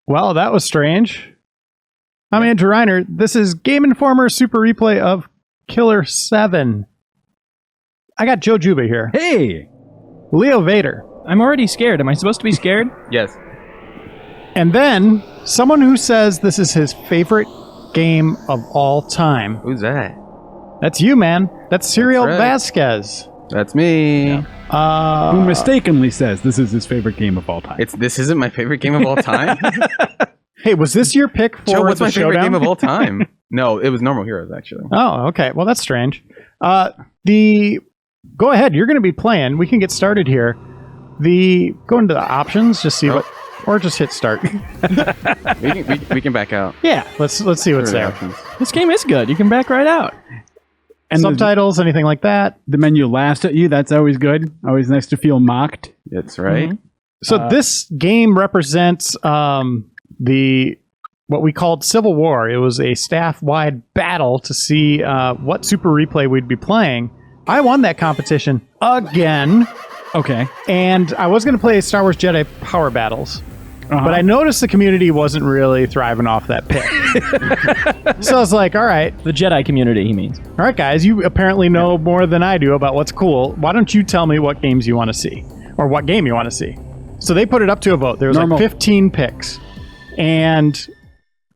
Well, that was strange. I'm Andrew Reiner. This is Game Informer Super Replay of Killer7. I got Joe Juba here. Hey! Leo Vader. I'm already scared. Am I supposed to be scared? Yes. And then someone who says this is his favorite game of all time. Who's that? That's you, man. That's Suriel That's right. Vasquez. That's me. Yeah. Who mistakenly says this is his favorite game of all time. This isn't my favorite game of all time. Hey, was this your pick for Joe, what's the my favorite showdown? game of all time? No, it was Normal Heroes, actually. Oh, okay. Well, that's strange. Go ahead. You're going to be playing. We can get started here. Go into the options, just see what, or just hit start. we can back out. Yeah, let's see what's there. Options. This game is good. You can back right out. And Subtitles, anything like that. the menu laughs at you. That's always good. Always nice to feel mocked. That's right. Mhm. So this game represents what we called Civil War. It was a staff-wide battle to see what Super Replay we'd be playing. I won that competition again, Okay. and I was going to play Star Wars Jedi Power Battles, but I noticed the community wasn't really thriving off that pick. So I was like, all right, The Jedi community, he means. all right, guys, you apparently know more than I do about what's cool. Why don't you tell me what games you want to see, or what game you want to see? So they put it up to a vote. There was Normal. like 15 picks, and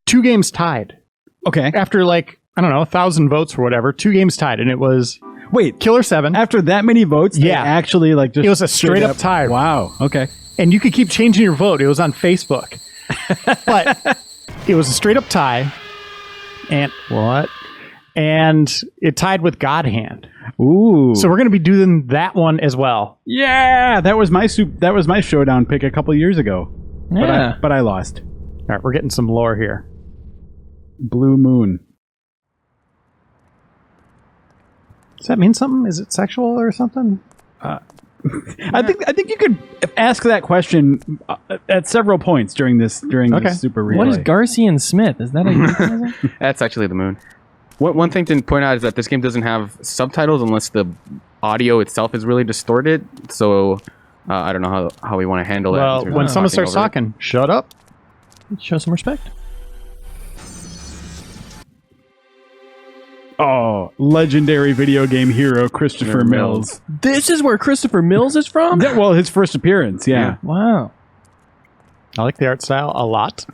2 games tied. Okay. After 1,000 votes or whatever, 2 games tied, and it was Wait. Killer7. After that many votes, they Yeah. actually just... It was a straight up tie. Wow. Okay. And you could keep changing your vote. It was on Facebook. But it was a straight up tie. And what? And it tied with God Hand. Ooh. So we're going to be doing that one as well. yeah, that was my showdown pick a couple years ago. Yeah. But I lost. All right, we're getting some lore here. Blue Moon. Does that mean something? Is it sexual or something? I think you could ask that question at several points during this super relay. What is Garcian Smith? Is that a euphemism? That's actually the moon. One thing to point out is that this game doesn't have subtitles unless the audio itself is really distorted. So I don't know how we want to handle that. Well, when someone starts over it. talking, shut up. Show some respect. Oh, legendary video game hero Christopher Mills. This is where Christopher Mills is from? Yeah, well, his first appearance, yeah. Wow. I like the art style a lot.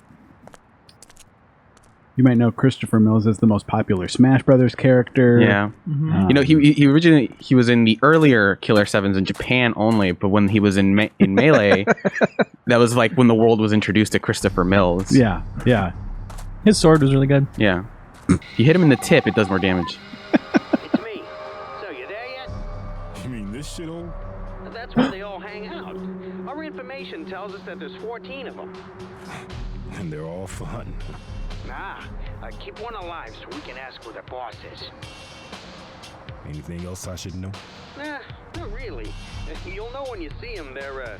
You might know Christopher Mills as the most popular Smash Brothers character. Yeah. You know, he originally was in the earlier Killer 7s in Japan only, but when he was in Melee, that was like when the world was introduced to Christopher Mills. Yeah, yeah. His sword was really good. Yeah. You hit him in the tip, it does more damage. It's me. So you there yet? You mean this shit on? That's where they all hang out. Our information tells us that there's 14 of them. And they're all for hunting. Nah, keep one alive so we can ask where the boss is. Anything else I should know? Nah, not really. You'll know when you see them. They're,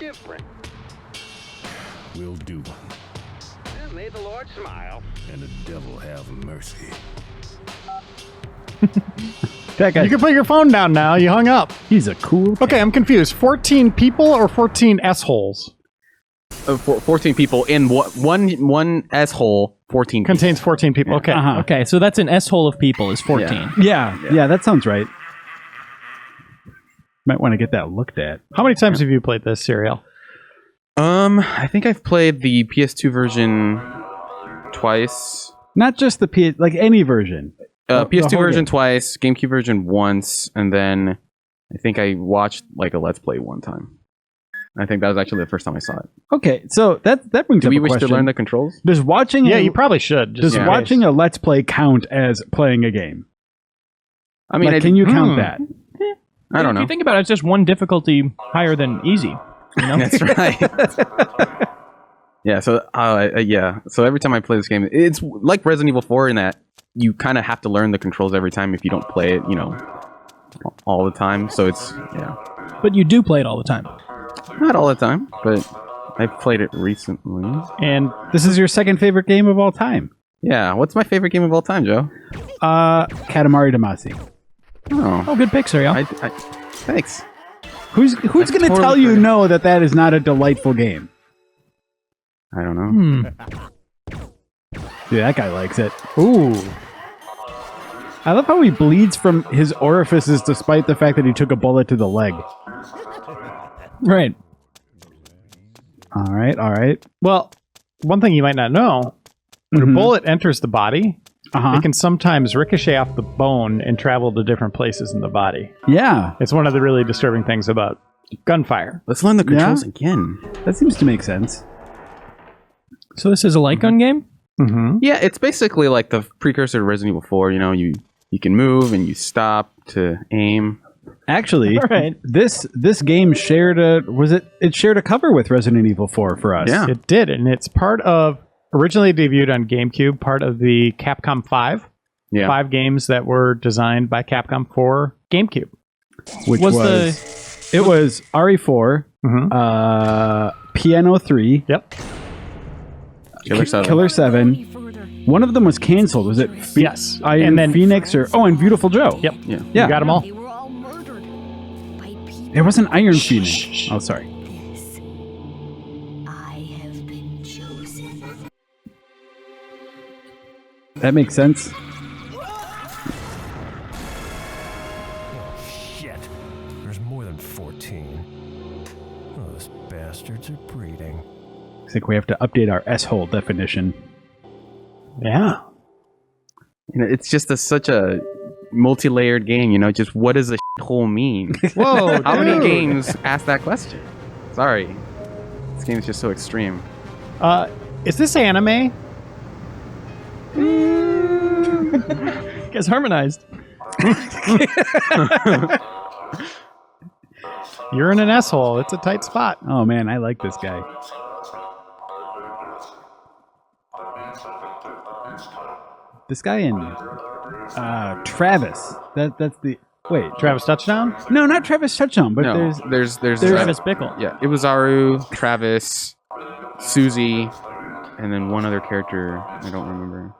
different. Will do. And may the Lord smile. And the devil have mercy. That guy, You can put your phone down now. You hung up. he's a cool... Okay, I'm confused. 14 people or 14 S-holes? 14 people in one S-hole, 14 people. Contains 14 people. Okay. Uh-huh. Okay, so that's an S-hole of people is 14. Yeah. Yeah, that sounds right. Might want to get that looked at. How many times have you played this, Suriel? I think I've played the PS2 version twice. Not just the like any version. The PS2 whole version game. twice, GameCube version once, and then I think I watched like a Let's Play one time. I think that was actually the first time I saw it. Okay, so that brings Do up we a wish question. to learn the controls? Does watching Yeah, a, you probably should. does Just in watching case. a Let's Play count as playing a game? I mean, Like, can you count that? I don't If know. you think about it, it's just one difficulty higher than easy. You know? That's right. Yeah. So yeah. So every time I play this game, it's like Resident Evil 4 in that you kind of have to learn the controls every time if you don't play it, all the time. So it's But you do play it all the time. not all the time, but I've played it recently. And This is your second favorite game of all time. Yeah, what's my favorite game of all time, Joe? Katamari Damacy. Oh, good pick, Suriel. Thanks. Who's going to totally tell you forgot. no that is not a delightful game? I don't know. Dude, that guy likes it. Ooh. I love how he bleeds from his orifices despite the fact that he took a bullet to the leg. Right. All right. Well, one thing you might not know, when a bullet enters the body, Uh-huh. it can sometimes ricochet off the bone and travel to different places in the body. Yeah, It's one of the really disturbing things about gunfire. Let's learn the controls again. that seems to make sense. So this is a light gun game? Mm-hmm. Yeah, it's basically like the precursor to Resident Evil 4. You know, you can move and you stop to aim. Actually, All right. this game shared it shared a cover with Resident Evil 4 for us. Yeah. It did, and it's part of, originally debuted on GameCube, part of the Capcom 5. Yeah. 5 games that were designed by Capcom for GameCube. Which Was it was RE4, Piano 3, Yep. Killer 7. Killer 7. One of them was canceled. Was it Yes. Iron And then- Phoenix and Beautiful Joe? Yep. Yeah. Yeah. You got them all. They were all murdered by people. It wasn't Iron Phoenix. Oh, sorry. This. I have been chosen. That makes sense. Oh, shit. There's more than 14. Those bastards are breeding. I think we have to update our S-hole definition. Yeah. You know, it's just such a multi-layered game. You know, just what does a hole mean? Whoa, How many dude. games ask that question? Sorry, this game is just so extreme. Is this anime? Gets harmonized. You're in an S-hole. It's a tight spot. Oh man, I like this guy. This guy in Travis. That's the wait. Travis Touchdown? No, not Travis Touchdown, but No, there's there's Travis Bickle. Yeah, it was Aru, Travis, Susie, and then one other character I don't remember.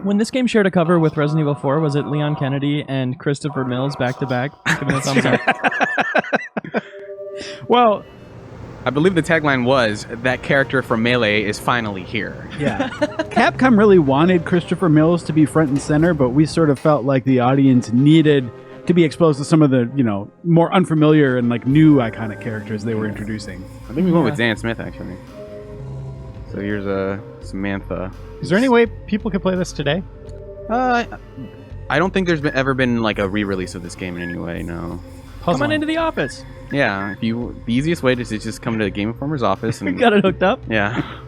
When this game shared a cover with Resident Evil 4, was it Leon Kennedy and Christopher Mills back to back? Giving a thumbs up. well, I believe the tagline was that character from Melee is finally here. yeah. Capcom really wanted Christopher Mills to be front and center, but we sort of felt like the audience needed to be exposed to some of the, more unfamiliar and like new iconic characters they were introducing. I think we went with Dan Smith actually. So here's Samantha. Is there any way people could play this today? I don't think there's ever been like a re-release of this game in any way. No. Come on into the office. Yeah, the easiest way is to just come to the Game Informer's office We and got it hooked up. yeah.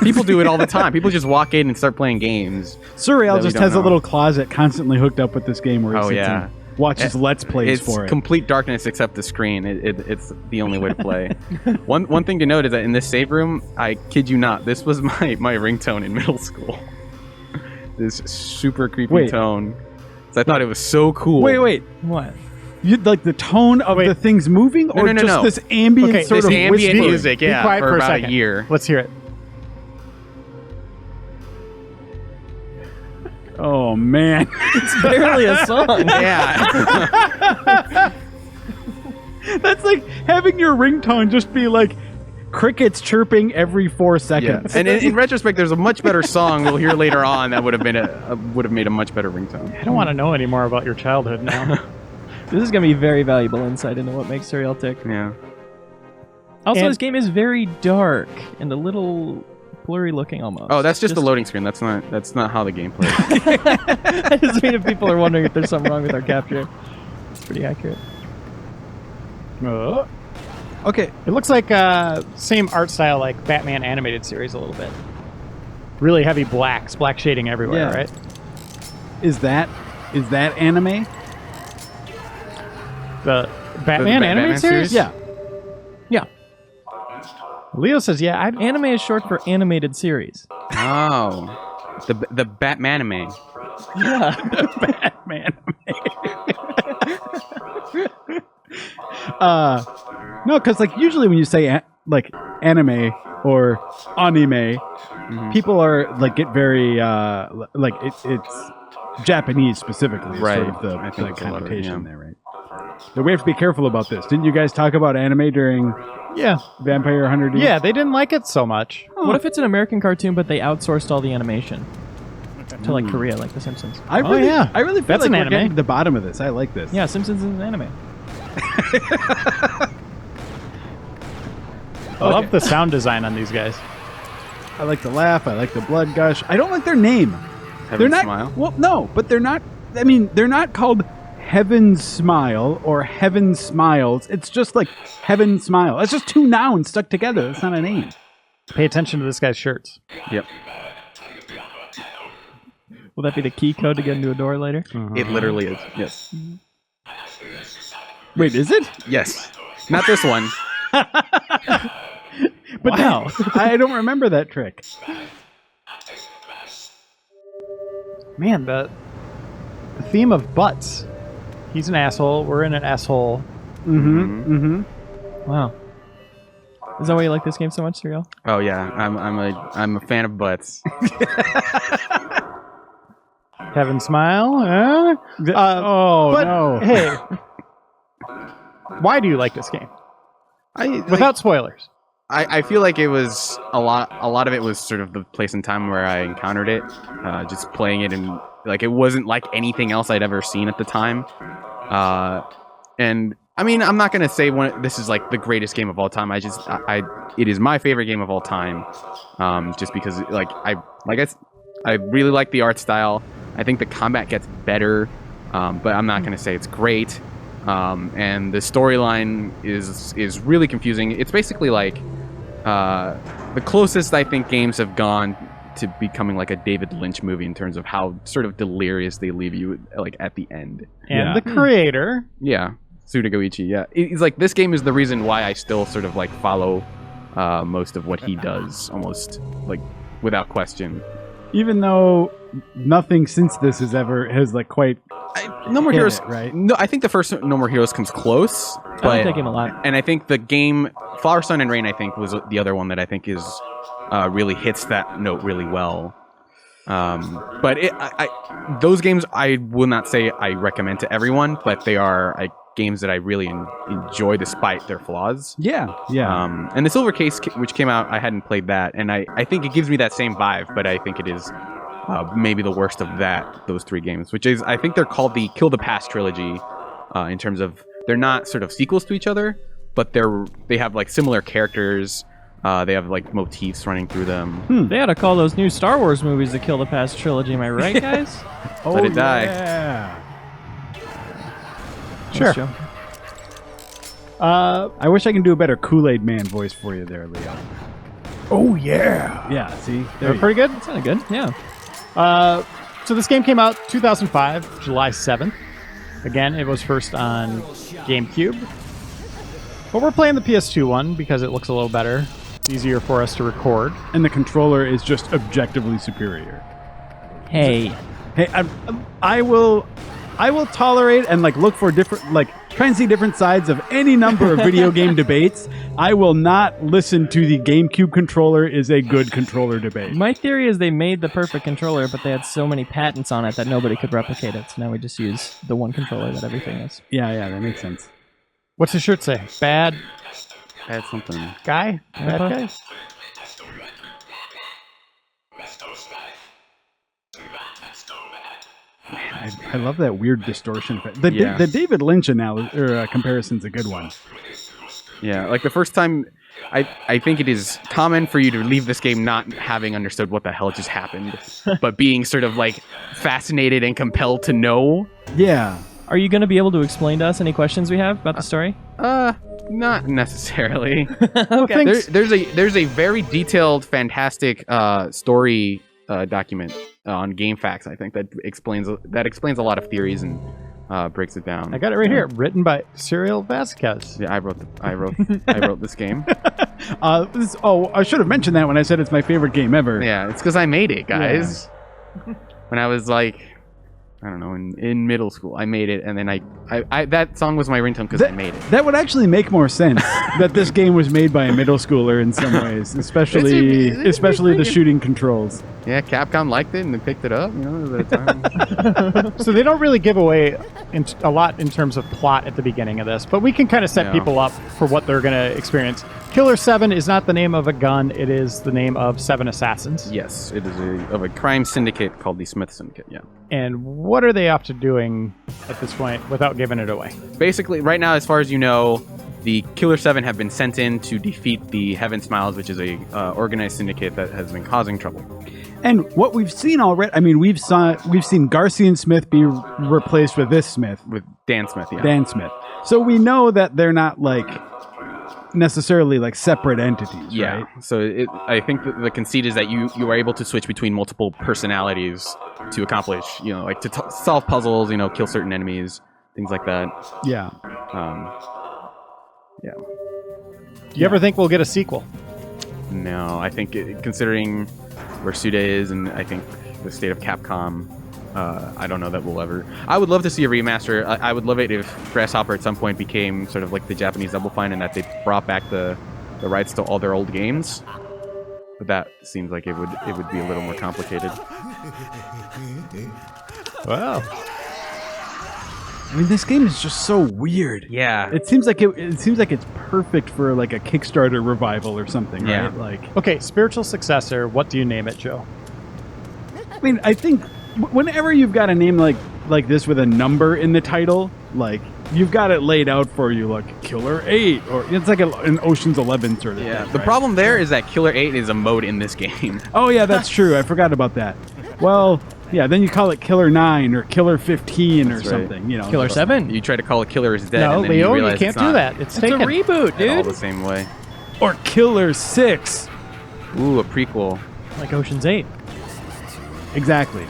People do it all the time. People just walk in and start playing games. Suriel That we just don't has a know. little closet constantly hooked up with this game where he Oh, sits yeah. and watches Let's Plays It's for it. complete darkness except the screen. It's the only way to play. One thing to note is that in this save room, I kid you not, this was my ringtone in middle school. This super creepy Wait. tone. So I thought it was so cool. Wait. What? You like the tone of the things moving, or no, just no. this ambient Okay, sort This of ambient whispering? music, Be yeah, quiet for for a about second. a year. Let's hear it. Oh man, It's barely a song. Yeah. that's like having your ringtone just be like crickets chirping every 4 Yeah. seconds. And in retrospect, there's a much better song we'll hear later on that would have made a much better ringtone. I don't want to know any more about your childhood now. This is going to be very valuable insight into what makes Suriel tick. Yeah. Also, And- this game is very dark and a little blurry looking almost. Oh, that's just the loading screen. That's not how the game plays. I just mean if people are wondering if there's something wrong with our capture. It's pretty accurate. Okay, It looks like same art style like Batman animated series a little bit. Really heavy blacks, black shading everywhere, Yeah. right? is that anime? The Batman animated Batman series? series? Yeah. Yeah. Leo says, yeah, Anime is short for animated series. Oh. The Batman-anime. Batman. No, because like usually when you say like anime or anime, people are like get very like it's Japanese specifically, is Right. sort of the I think it's a lot of- connotation yeah. there, right? So we have to be careful about this. Didn't you guys talk about anime during Yeah. Vampire Hunter D? Yeah, they didn't like it so much. What if it's an American cartoon, but they outsourced all the animation to like Korea, like The Simpsons? I Oh, really, yeah. I really feel That's like an we're anime. getting to the bottom of this. I like this. Yeah, Simpsons is an anime. I love the sound design on these guys. I like the laugh. I like the blood gush. I don't like their name. Heaven They're not. Smile. Well, no, but they're not. I mean, they're not called Heaven Smile or Heaven Smiles. It's just like Heaven Smile. It's just two nouns stuck together. That's not a name. Pay attention to this guy's shirts. Yep. Will that be the key code to get into a door later? It literally is. Yes. Wait, is it? Yes. Not this one. But Wow. I don't remember that trick. Man, the theme of butts. He's an asshole. We're in an asshole. Wow. Is that why you like this game so much, Suriel? Oh yeah, I'm a fan of butts. Heaven smile. Oh, But no. hey, why do you like this game? Without spoilers. I feel like it was a lot of it was sort of the place and time where I encountered it, just playing it, and like it wasn't like anything else I'd ever seen at the time. And I mean, I'm not gonna say this is like the greatest game of all time. It is my favorite game of all time, just because I really like the art style. I think the combat gets better, but I'm not gonna say it's great. And the storyline is really confusing. It's basically like the closest I think games have gone to becoming like a David Lynch movie in terms of how sort of delirious they leave you like at the end. And the creator. Yeah, Suda Goichi. Yeah, he's like, this game is the reason why I still sort of like follow most of what he does, almost like without question. Even though nothing since this has like quite No More hit Heroes, it, right? No, I think the first No More Heroes comes close, I like but that game a lot. and I think the game Flower, Sun, and Rain, I think, was the other one that I think is really hits that note really well. But those games I will not say I recommend to everyone, but they are games that I really enjoy despite their flaws. Yeah. And the Silver Case, which came out, I hadn't played that, and I think it gives me that same vibe, but I think it is maybe the worst of those three games, which is, I think they're called the Kill the Past trilogy, in terms of they're not sort of sequels to each other, but they have like similar characters. They have like motifs running through them. They ought to call those new Star Wars movies the Kill the Past trilogy. Am I right, guys? Let it die. Yeah. Sure. Thanks, Joe. I wish I can do a better Kool-Aid Man voice for you there, Leo. Oh, yeah. Yeah, see? They're pretty good. That's kind of good. Yeah. So this game came out 2005, July 7th. Again, it was first on GameCube. But we're playing the PS2 one because it looks a little better. It's easier for us to record. And the controller is just objectively superior. Hey. Hey, I will tolerate and like look for different, like try and see different sides of any number of video game debates. I will not listen to the GameCube controller is a good controller debate. My theory is they made the perfect controller, but they had so many patents on it that nobody could replicate it. So now we just use the one controller that everything is. Yeah, that makes sense. What's the shirt say? Bad Add something. guy? Bad guy? I love that weird distortion. Yeah. The David Lynch comparison's a good one. Yeah, like the first time, I think it is common for you to leave this game not having understood what the hell just happened, but being sort of like fascinated and compelled to know. Yeah. Are you going to be able to explain to us any questions we have about the story? Not necessarily. Okay. There's a very detailed, fantastic story document on GameFAQs, I think, that explains a lot of theories and breaks it down. I got it right here. Written by Suriel Vasquez. Yeah, I wrote this game. I should have mentioned that when I said it's my favorite game ever. Yeah, it's because I made it, guys. When I was like I don't know, in middle school. I made it, and then I that song was my ringtone because I made it. That would actually make more sense that this game was made by a middle schooler in some ways, especially the shooting controls. Yeah, Capcom liked it and they picked it up. You know, at the time. So they don't really give away a lot in terms of plot at the beginning of this, but we can kind of set people up for what they're going to experience. Killer7 is not the name of a gun; it is the name of 7 assassins. Yes, it is of a crime syndicate called the Smith Syndicate. Yeah. And what are they up to doing at this point without giving it away? Basically, right now, as far as you know, the Killer7 have been sent in to defeat the Heaven Smiles, which is a organized syndicate that has been causing trouble. And what we've seen already, I mean, we've seen Garcia and Smith be replaced with this Smith, With Dan Smith, yeah. Dan Smith. So we know that they're not like necessarily like separate entities, Yeah. right? So I think that the conceit is that you are able to switch between multiple personalities to accomplish, you know, like to solve puzzles, you know, kill certain enemies, things like that. Yeah. Yeah. Do you ever think we'll get a sequel? No, I think considering where Suda is, and I think the state of Capcom, I don't know that we'll ever. I would love to see a remaster. I would love it if Grasshopper at some point became sort of like the Japanese Double Fine, and that they brought back the rights to all their old games. But that seems like it would be a little more complicated. Wow. I mean, this game is just so weird. Yeah. It seems like it's perfect for like a Kickstarter revival or something, Yeah. right? Like, Okay, spiritual successor. What do you name it, Joe? I mean, I think whenever you've got a name like this with a number in the title, like you've got it laid out for you, like Killer 8, or it's like an Ocean's 11 sort of Yeah. thing. The right? problem there is that Killer 8 is a mode in this game. Oh yeah, that's true. I forgot about that. Well, yeah, then you call it Killer 9 or Killer 15 or That's right. something. You know, Killer 7. You try to call it Killer is dead, No, and then Leo, you you realize can't it's do not that. It's It's a taken. reboot, at all dude. the same way. or Killer 6. Ooh, a prequel. Like Ocean's 8. Exactly.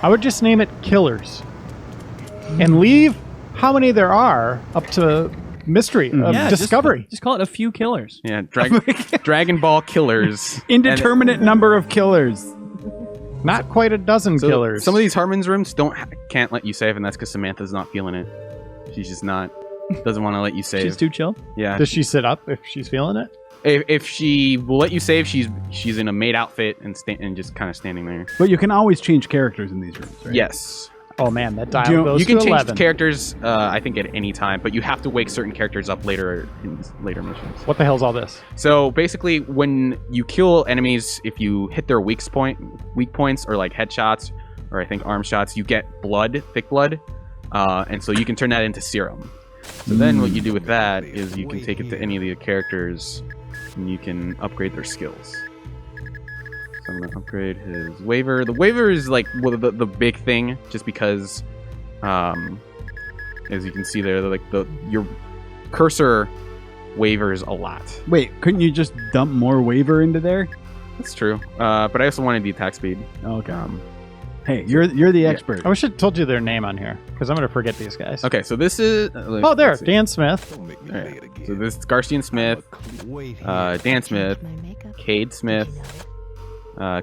I would just name it Killers, and leave how many there are up to mystery of Yeah, discovery. Just call it a few killers. Yeah, Dragon Ball Killers. Indeterminate number of killers. Not quite a dozen So killers. Some of these Harmon's rooms can't let you save, and that's because Samantha's not feeling it. She's just not. Doesn't want to let you save. She's too chill. Yeah. Does she sit up if she's feeling it? If she will let you save, she's in a maid outfit and just kind of standing there. But you can always change characters in these rooms, right? Yes. Oh man, that dial You- goes You can to change 11. characters, I think, at any time, but you have to wake certain characters up later in later missions. What the hell's all this? So basically, when you kill enemies, if you hit their weak points, or like headshots, or I think arm shots, you get blood, thick blood, and so you can turn that into serum. So then what you do with that is you can take it to any of the characters, and you can upgrade their skills. So I'm gonna upgrade his waiver. The waiver is like the big thing, just because, as you can see there, like your cursor wavers a lot. Wait, couldn't you just dump more waiver into there? That's true. But I also wanted the attack speed. Okay. Hey, you're the expert. I wish I told you their name on here because I'm going to forget these guys. Okay, so this is. Oh, there, Dan Smith. Alright, so this is Garcia Smith, Dan Smith, Cade Smith,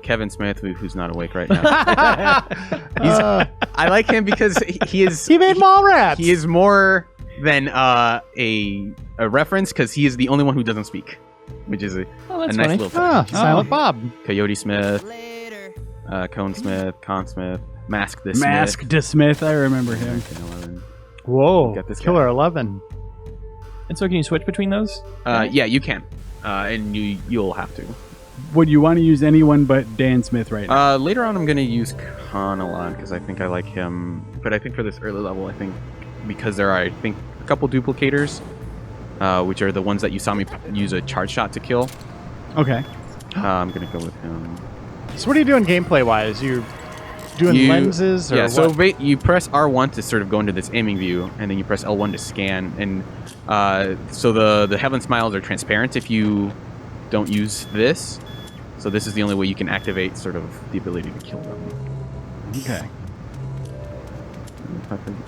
Kevin Smith, who's not awake right now. I like him because he is. He made Mallrats. He is more than a reference because he is the only one who doesn't speak, which is a that's nice funny. little Ah, touch. Silent Bob. Coyote Smith, Cone Smith, Con Smith, Mask the Smith. Mask to Smith, I remember him. Whoa, Got this guy. Killer 11. And so can you switch between those? Yeah, you can, and you'll have to. Would you want to use anyone but Dan Smith right now? Later on, I'm gonna use Khan a lot because I think I like him. But I think for this early level, I think because there are, I think, a couple duplicators, which are the ones that you saw me use a charge shot to kill. Okay. I'm gonna go with him. So what are you doing gameplay-wise? You doing lenses or yeah, what? so you press R1 to sort of go into this aiming view, and then you press L1 to scan. And so the Heaven Smiles are transparent if you don't use this. So this is the only way you can activate sort of the ability to kill them. Okay.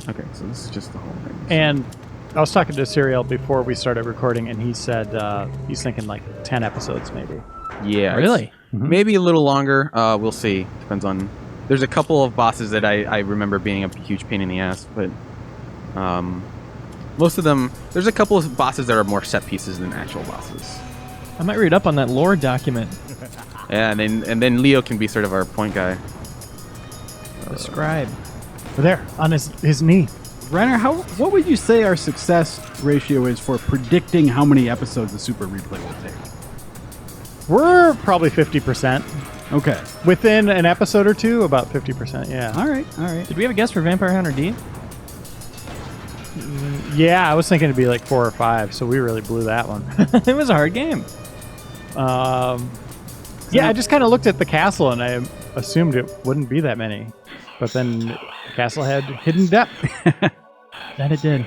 Okay, so this is just the whole thing. And I was talking to Suriel before we started recording, and he said he's thinking like 10 episodes maybe. Yeah. Really? Maybe a little longer. We'll see. Depends on There's a couple of bosses that I remember being a huge pain in the ass, but most of them, there's a couple of bosses that are more set pieces than actual bosses. I might read up on that lore document. Yeah, and then Leo can be sort of our point guy. The scribe. There, on his knee. Reiner, what would you say our success ratio is for predicting how many episodes the Super Replay will take? We're probably 50%. Okay. Within an episode or two, about 50%, yeah. All right. Did we have a guess for Vampire Hunter D? Yeah, I was thinking it'd be like 4 or 5, so we really blew that one. It was a hard game. Yeah, I just kind of looked at the castle and I assumed it wouldn't be that many. But then the castle had hidden depth. That it did.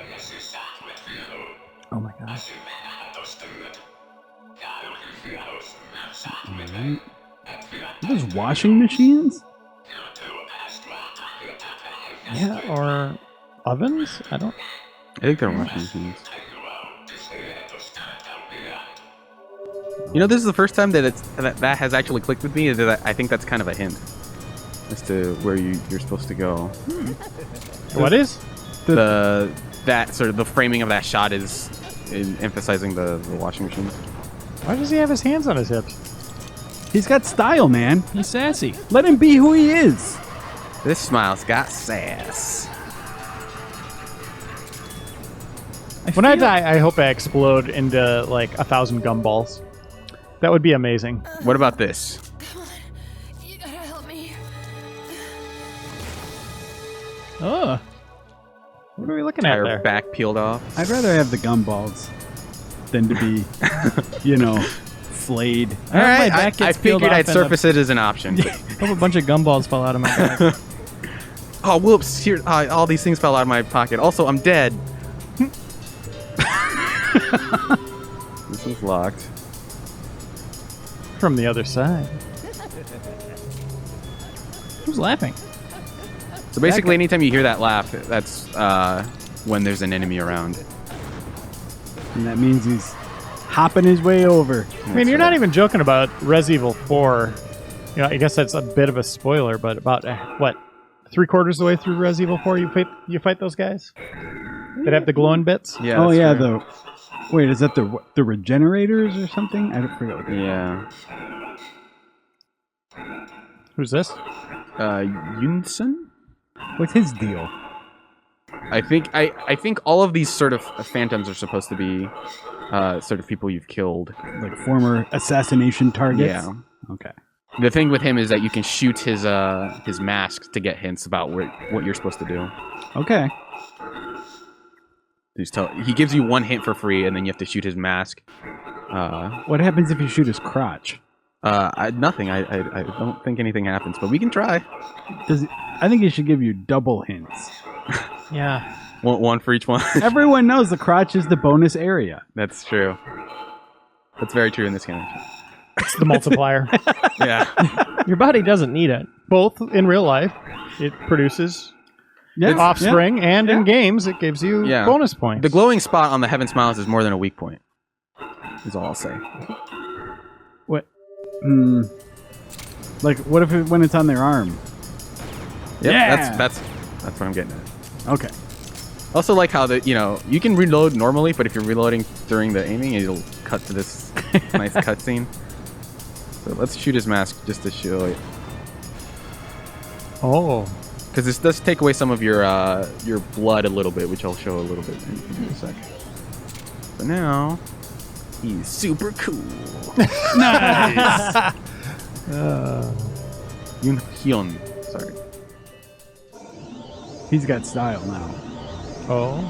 Oh my god. Right. Those washing machines? Yeah, or ovens? I think they're washing machines. You know, this is the first time that that has actually clicked with me. That I think that's kind of a hint as to where you're supposed to go. What is? That sort of the framing of that shot is emphasizing the washing machine. Why does he have his hands on his hips? He's got style, man. He's sassy. Let him be who he is. This smile's got sass. When I die, I hope I explode into like 1,000 gumballs. That would be amazing. What about this? Come on. You gotta help me. Oh. What are we looking at Her there? back peeled off. I'd rather have the gumballs than to be, flayed. All right, my back I gets peeled figured off I'd and surface it as an option. I hope a bunch of gumballs fall out of my back. Oh, whoops! Here, all these things fell out of my pocket. Also, I'm dead. This is locked. From the other side. Who's laughing? So basically, anytime you hear that laugh, that's when there's an enemy around. And that means he's hopping his way over. I mean, you're not even joking about Res Evil 4. You know, I guess that's a bit of a spoiler, but about, what, 3/4 of the way through Res Evil 4, you fight those guys? That have the glowing bits? Yeah. Oh, that's yeah, fair. Wait, is that the regenerators or something? I don't forget what they're Yeah. Who's this? Yunsen? What's his deal? I think all of these sort of phantoms are supposed to be sort of people you've killed. Like former assassination targets? Yeah. Okay. The thing with him is that you can shoot his mask to get hints about what you're supposed to do. Okay. He gives you one hint for free, and then you have to shoot his mask. What happens if you shoot his crotch? Nothing. I don't think anything happens, but we can try. I think he should give you double hints. Yeah. One for each one. Everyone knows the crotch is the bonus area. That's true. That's very true in this game. It's the multiplier. Yeah. Your body doesn't need it. Both in real life, it produces offspring, and in games, it gives you bonus points. The glowing spot on the Heaven Smiles is more than a weak point. Is all I'll say. What? Like, what if when it's on their arm? Yep, Yeah. That's what I'm getting at. Okay. Also, like how you can reload normally, but if you're reloading during the aiming, it'll cut to this nice cutscene. So let's shoot his mask just to show it. Oh. Because this does take away some of your blood a little bit, which I'll show a little bit in a sec. So now, he's super cool. Nice. Yoon Hyun. Sorry. He's got style now. Oh.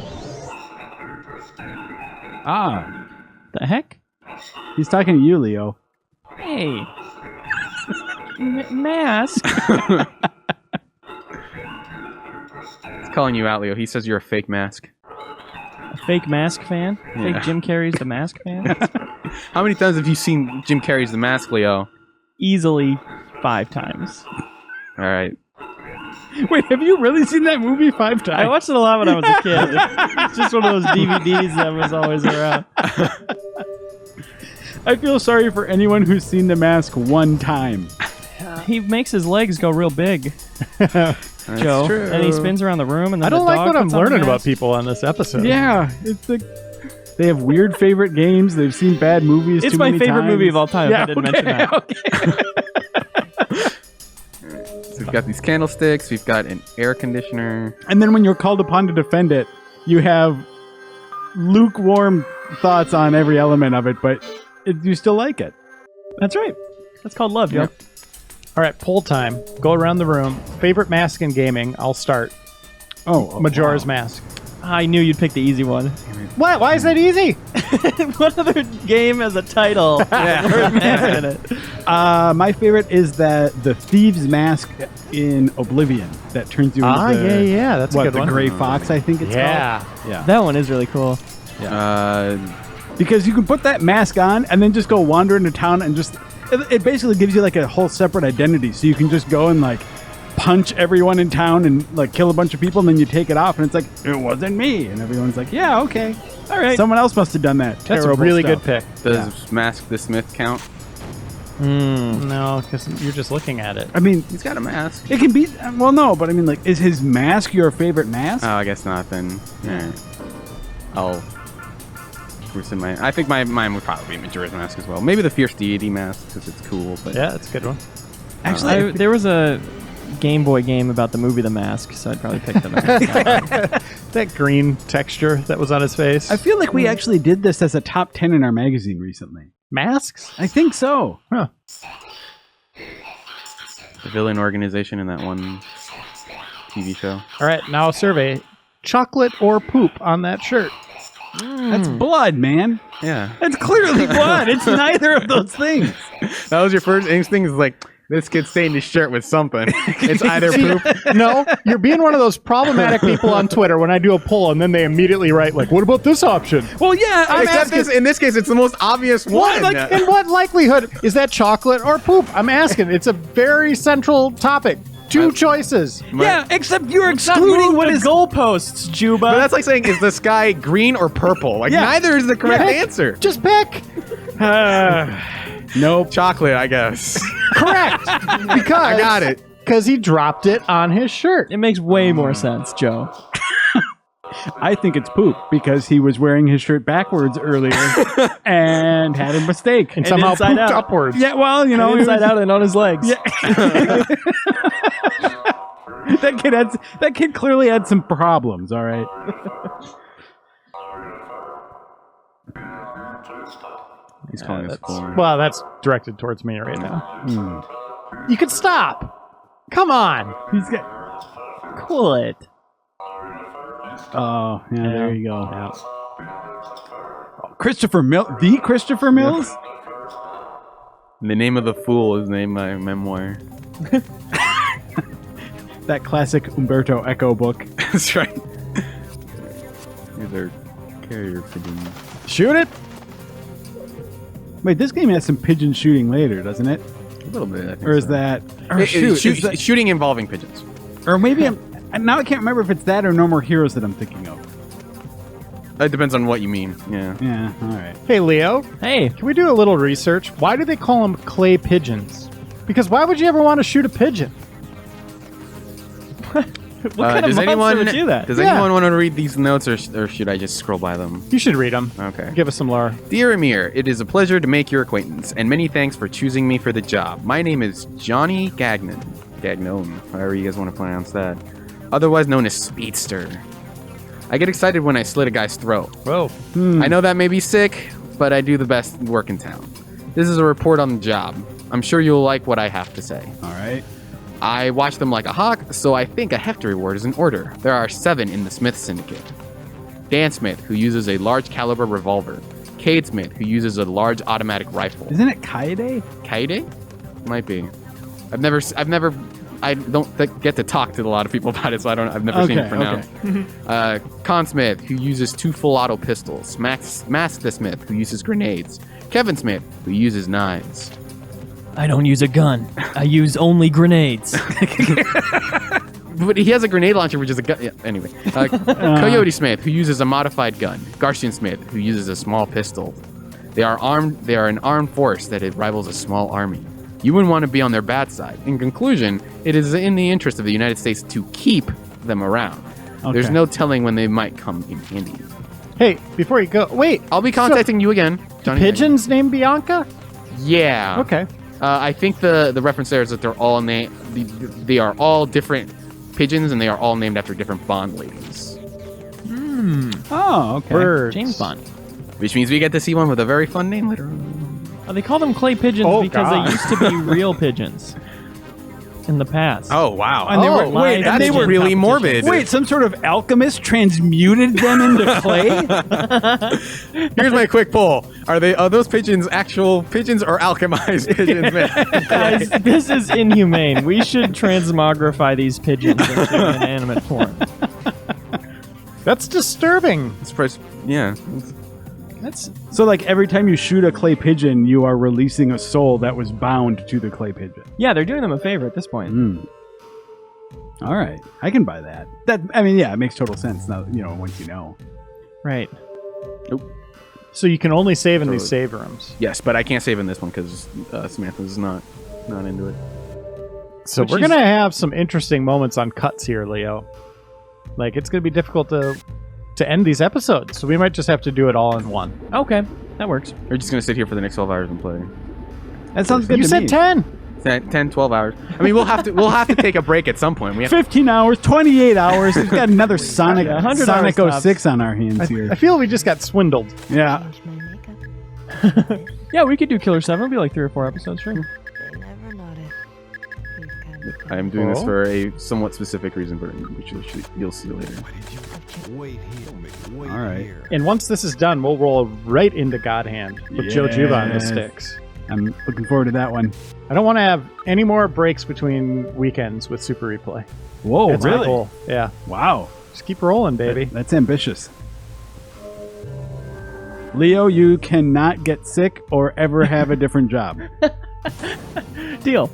Ah. The heck? He's talking to you, Leo. Hey. Mask. He's calling you out, Leo. He says you're a fake mask. A fake Mask fan? Yeah. Fake Jim Carrey's The Mask fan? How many times have you seen Jim Carrey's The Mask, Leo? Easily 5 times. All right. Wait, have you really seen that movie 5 times? I watched it a lot when I was a kid. It's just one of those DVDs that was always around. I feel sorry for anyone who's seen The Mask 1 time. He makes his legs go real big, That's Joe, true. and he spins around the room. And then I don't the like dog what I'm puts on a learning about mask. people on this episode. Yeah, they have weird favorite games. They've seen bad movies. It's too my many favorite times. movie of all time. Yeah, If I didn't mention that. Okay. So we've got these candlesticks. We've got an air conditioner. And then when you're called upon to defend it, you have lukewarm thoughts on every element of it, but you still like it. That's right. That's called love, Joe. All right, poll time. Go around the room. Favorite mask in gaming? I'll start. Majora's Mask. I knew you'd pick the easy one. What? Why is that easy? What other game has a title? Word mask in it. My favorite is the Thieves Mask in Oblivion that turns you into yeah. That's a good the one. Gray Fox, I think it's Yeah. called. Yeah. That one is really cool. Because you can put that mask on and then just go wander into town and just... It basically gives you like a whole separate identity. So you can just go and like punch everyone in town and like kill a bunch of people, and then you take it off and it's like, it wasn't me. And everyone's like, yeah, okay. All right. Someone else must have done that. That's a Terrible really stuff. good pick. Does Mask the Smith count? No, because you're just looking at it. I mean, He's got a mask. it can be... Well, no, but I mean, like, is his mask your favorite mask? Oh, I guess not then. Yeah. I'll rescind I think mine would probably be Majora's Mask as well. Maybe the Fierce Deity Mask because it's cool. But Yeah, that's a good one. Actually, There was a Game Boy game about the movie The Mask, so I'd probably pick The Mask. That green texture that was on his face. I feel like we actually did this as a top 10 in our magazine recently. Masks? I think so. Huh. the villain organization in that one TV show. All right, now a survey. Chocolate or poop on that shirt? That's blood, man. Yeah. That's clearly blood. It's neither of those things. That was your first instinct. Is like, this kid stained his shirt with something. It's either poop. No, you're being one of those problematic people on Twitter when I do a poll and then they immediately write, like, what about this option? Well, yeah. Except in this case, it's the most obvious one. Like, in what likelihood is that chocolate or poop? I'm asking. It's a very central topic. Two choices. Yeah, except you're excluding what is... goalposts, Juba? But that's like saying, is the sky green or purple? Like, Yeah. neither is the correct answer. Just pick. Nope. Chocolate, I guess. Correct. Because I got it. Because he dropped it on his shirt. It makes way more sense, Joe. I think it's poop because he was wearing his shirt backwards earlier and had a mistake. And somehow inside pooped out. upwards. Yeah, well, you know, Inside out and on his legs. Yeah. that kid clearly had some problems, all right? He's calling us fool. Well, that's directed towards me right now. You could stop. Come on. He's got... Cool it. Oh, yeah, there you go. Christopher Mills? The name of the fool is named my memoir. That classic Umberto Eco book. That's right. These are carrier pigeons. Shoot it. Wait, this game has some pigeon shooting later, doesn't it? A little bit, I think. Or is so. that... Or Is that shooting involving pigeons. Or maybe now I can't remember if it's that or No More Heroes that I'm thinking of. It depends on what you mean. Yeah. Yeah, all right. Hey, Leo. Hey. Can we do a little research? Why do they call them clay pigeons? Because why would you ever want to shoot a pigeon? What kind of monster would do that? Does anyone want to read these notes, or should I just scroll by them? You should read them. Okay. Give us some lore. Dear Amir, it is a pleasure to make your acquaintance, and many thanks for choosing me for the job. My name is Johnny Gagnon, however you guys want to pronounce that, otherwise known as Speedster. I get excited when I slit a guy's throat. Whoa. I know that may be sick, but I do the best work in town. This is a report on the job. I'm sure you'll like what I have to say. All right. I watch them like a hawk, so I think a hefty reward is in order. There are 7 in the Smith Syndicate. Dan Smith, who uses a large caliber revolver. Cade Smith, who uses a large automatic rifle. Isn't it Kaede? Kaede? Might be. I don't get to talk to a lot of people about it, so I've never seen it pronounced. Con Smith, who uses 2 full auto pistols. Mask the Smith, who uses grenades. Kevin Smith, who uses knives. I don't use a gun. I use only grenades. But he has a grenade launcher, which is a gun. Yeah, anyway. Coyote Smith, who uses a modified gun. Garcian Smith, who uses a small pistol. They are an armed force that it rivals a small army. you wouldn't want to be on their bad side. In conclusion, it is in the interest of the United States to keep them around. Okay. There's no telling when they might come in handy. Hey, before you go, wait. I'll be contacting you again, Johnny. Pigeons named Bianca? Yeah. Okay. I think the reference there is that they're all they are all different pigeons, and they are all named after different Bond ladies. Oh, okay. Birds. James Bond. Which means we get to see one with a very fun name later on. Oh, they call them clay pigeons Oh, because God. they used to be real pigeons in the past. Oh wow! And they were live that's pigeon really competition. morbid. Wait, some sort of alchemist transmuted them into clay? Here's my quick poll: Are those pigeons actual pigeons or alchemized pigeons? Guys, this is inhumane. We should transmogrify these pigeons into inanimate form. That's disturbing. Yeah. That's So, like, every time you shoot a clay pigeon, you are releasing a soul that was bound to the clay pigeon. yeah, they're doing them a favor at this point. All right. I can buy that. I mean, yeah, it makes total sense now, once you know. Right. So you can only save in these save rooms. Yes, but I can't save in this one because Samantha's not into it. So But we're she's- going to have some interesting moments on cuts here, Leo. Like, it's going to be difficult to end these episodes, so we might just have to do it all in one. Okay, that works. We're just gonna sit here for the next 12 hours and play. That sounds good You to said me. 10. 10, 12 hours. I mean, we'll have to take a break at some point. We have 15 hours, 28 hours. We've got another Sonic, Yeah, 100 Sonic hours tops. 06 on our hands here. I feel we just got swindled. Yeah. Yeah, we could do Killer7. It'll be like 3 or 4 episodes, sure. I am doing this Oh. for a somewhat specific reason, but which you'll see later. All right. And once this is done, we'll roll right into God Hand with Joe Juba on the Yes. sticks. I'm looking forward to that one. I don't want to have any more breaks between weekends with Super Replay. Whoa, That's my really? goal. Yeah. Wow. Just keep rolling, baby. That's ambitious. Leo, you cannot get sick or ever have a different job. Deal.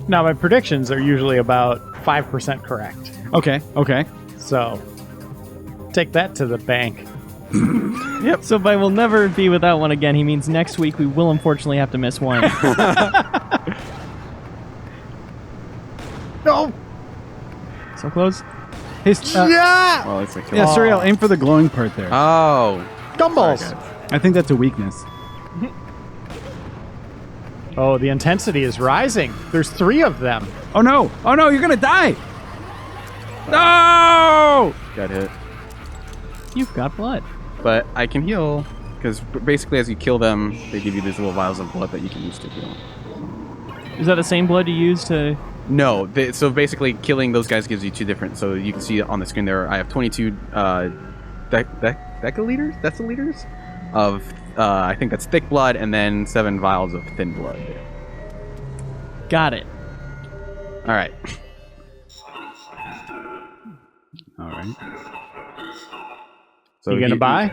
Now, my predictions are usually about 5% correct. Okay, okay. So take that to the bank. So by we'll never be without one again, he means next week we will unfortunately have to miss one. No! So close. Yeah! Well, it's like Yeah, Suriel, aim for the glowing part there. Oh, Gumballs! I think that's a weakness. Oh, the intensity is rising. There's 3 of them. Oh no! Oh no, you're gonna die! No! got hit. You've got blood. But I can heal because basically, as you kill them, they give you these little vials of blood that you can use to heal. Is that the same blood you use to... No, so basically, killing those guys gives you 2 different. So you can see on the screen there, I have 22 deciliters of I think that's thick blood, and then 7 vials of thin blood. Got it. All right. All right. So You gonna buy?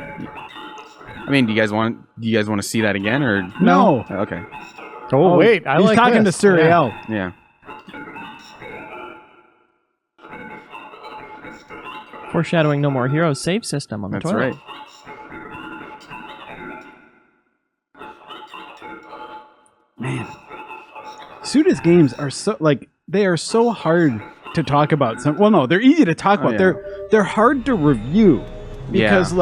I mean, do you guys want to see that again or No. Okay. Oh, wait. I He's like talking this. to Suriel. Yeah. Foreshadowing No More Heroes save system on the That's toilet. right. Man. Suda's games are so they are so hard to talk about. Well, no, they're easy to talk about. yeah. They're hard to review because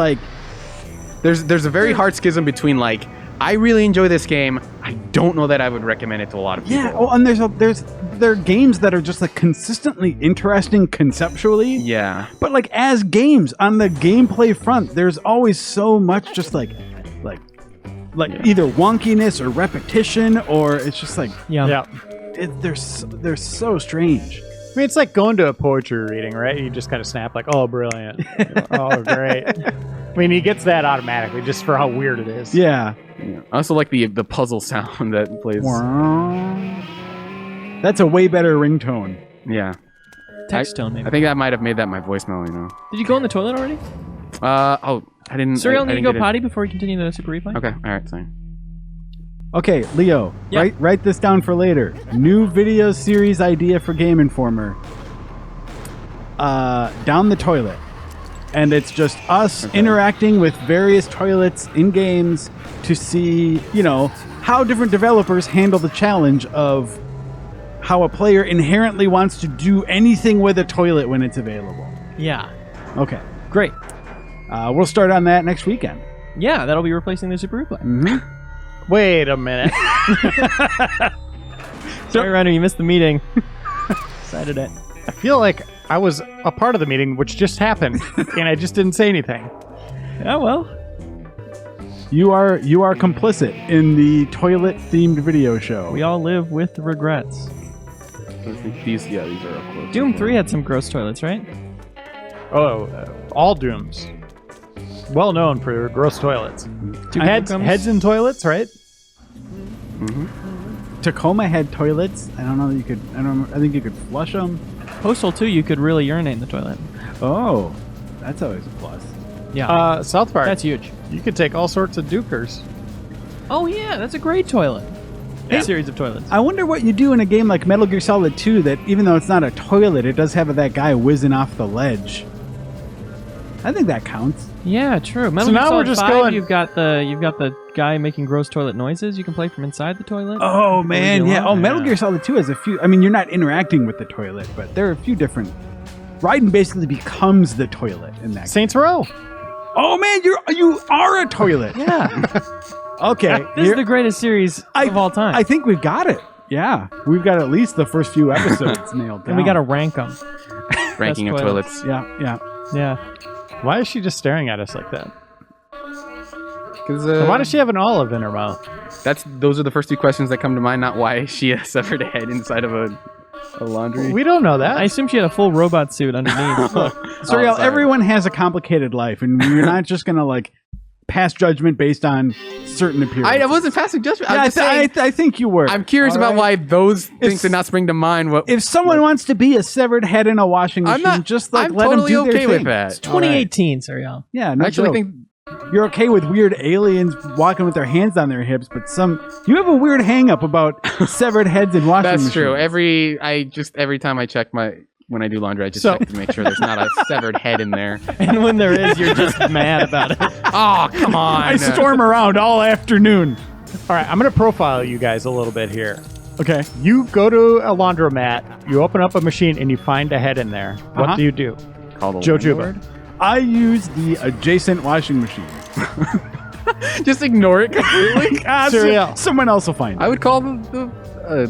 There's a very hard schism between like I really enjoy this game. I don't know that I would recommend it to a lot of people. yeah. Oh, and there are games that are just like consistently interesting conceptually. Yeah. But like as games on the gameplay front, there's always so much just like either wonkiness or repetition, or it's just like Yeah. Yeah. they're so strange. I mean, it's like going to a poetry reading, right? You just kind of snap like, oh, brilliant. Oh, great. I mean, he gets that automatically just for how weird it is. Yeah. I also like the puzzle sound that plays. That's a way better ringtone. Yeah. Text tone, maybe. I think that might have made that my voicemail, you know. Did you go in the toilet already? I didn't. Suriel, I need to didn't go get potty before we continue the Super Replay? Okay, alright, sorry. Okay, Leo, Yeah. write this down for later. New video series idea for Game Informer. Down the toilet. And it's just us interacting with various toilets in games to see, how different developers handle the challenge of how a player inherently wants to do anything with a toilet when it's available. Yeah. Okay. Great. We'll start on that next weekend. Yeah, that'll be replacing the Super Replay. Wait a minute. Sorry, Reiner, you missed the meeting. Decided it. I feel like I was a part of the meeting, which just happened, and I just didn't say anything. Oh, well. You are complicit in the toilet-themed video show. We all live with regrets. I think these are up close. Doom 3 had some gross toilets, right? Oh, all Dooms. Well known for gross toilets. Heads in toilets, right? Tacoma had toilets. I don't know. I think you could flush them. Postal 2, you could really urinate in the toilet. Oh, that's always a plus. Yeah. South Park. That's huge. You could take all sorts of dukers. Oh, yeah, that's a great toilet. A series of toilets. I wonder what you do in a game like Metal Gear Solid 2 that, even though it's not a toilet, it does have that guy whizzing off the ledge. I think that counts. Yeah, true. Metal So Gear now Solid we're just 5, going- You've got the guy making gross toilet noises. You can play from inside the toilet. Oh, man, yeah. Oh, Metal Yeah. Gear Solid 2 has a few... I mean, you're not interacting with the toilet, but there are a few different... Raiden basically becomes the toilet in that game. Saints Row. Oh, man, you are a toilet. Yeah. Okay. This is the greatest series of all time. I think we've got it. Yeah. We've got at least the first few episodes nailed down. and we got to rank them. Ranking of toilets. toilets. Yeah. Yeah. Why is she just staring at us like that? Because Why does she have an olive in her mouth? those are the first two questions that come to mind. Not why is she a severed head inside of a laundry. We don't know that. I assume she had a full robot suit underneath. Look, Suriel, sorry. everyone has a complicated life, and you're not just going to, pass judgment based on certain appearances. I wasn't passing judgment. Yeah, I'm just saying, I think you were. I'm curious All about right? why those things If- did not spring to mind. What If someone wants to be a severed head in a washing machine, I'm not. just I'm let totally them do their okay with thing. that. 2018, Suriel. Yeah, no I actually joke. think You're okay with weird aliens walking with their hands on their hips, but you have a weird hang up about severed heads in washing machines. that's true. Every time I check when I do laundry, I just check to make sure there's not a severed head in there. And when there is, you're just mad about it. Oh, come on. I storm around all afternoon. All right, I'm going to profile you guys a little bit here. Okay. You go to a laundromat, you open up a machine, and you find a head in there. What Uh-huh. do you do? Call the Jojuba. landlord. I use the adjacent washing machine. Just ignore it completely. Suriel. Someone else will find it. I would call the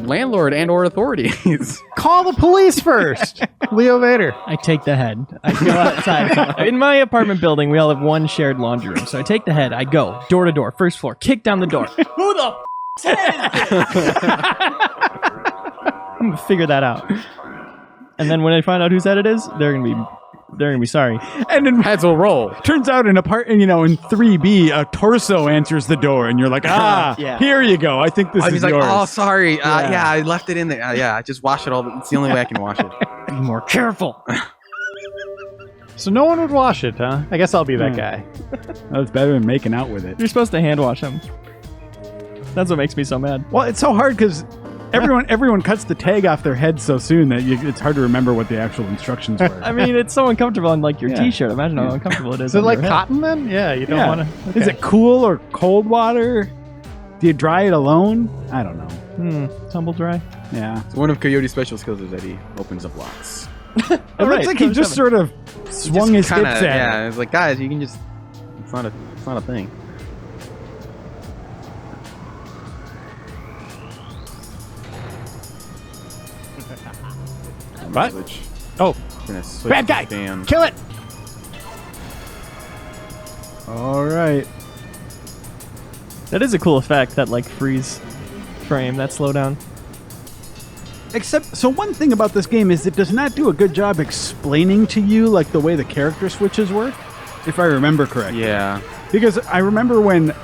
landlord and or authorities. Call the police first. Leo Vader. I take the head. I go outside. In my apartment building, we all have one shared laundry room. So I take the head. I go door to door, first floor, kick down the door. Who the head is this? I'm gonna figure that out. And then when I find out whose head it is, they're gonna be sorry. And then Heads will roll. turns out in in 3B, a torso answers the door, and you're like, Yeah. here you go. I think this I is was like, yours. oh, sorry. Yeah. Yeah, I left it in there. I just wash it all. It's the only way I can wash it. Be more careful. So no one would wash it, huh? I guess I'll be that guy. That's better than making out with it. You're supposed to hand wash them. That's what makes me so mad. Well, it's so hard because everyone cuts the tag off their head so soon that it's hard to remember what the actual instructions were. I mean, it's so uncomfortable on your Yeah. t-shirt. Imagine how uncomfortable it is. Is it on like your head. cotton then? Yeah, you don't Yeah. want to. Is it cool or cold water? Do you dry it alone? I don't know. Tumble dry. Yeah. So one of Coyote's special skills is that he opens up locks. It looks like he just sort of swung his Kinda, hips at it. Yeah, it's like, guys, you can just. It's not a thing. What? Switch. Oh, Gonna switch bad guy. fan. Kill it. All right. That is a cool effect, that freeze frame, that slowdown. Except, so one thing about this game is it does not do a good job explaining to you the way the character switches work, if I remember correctly. Yeah. Because I remember when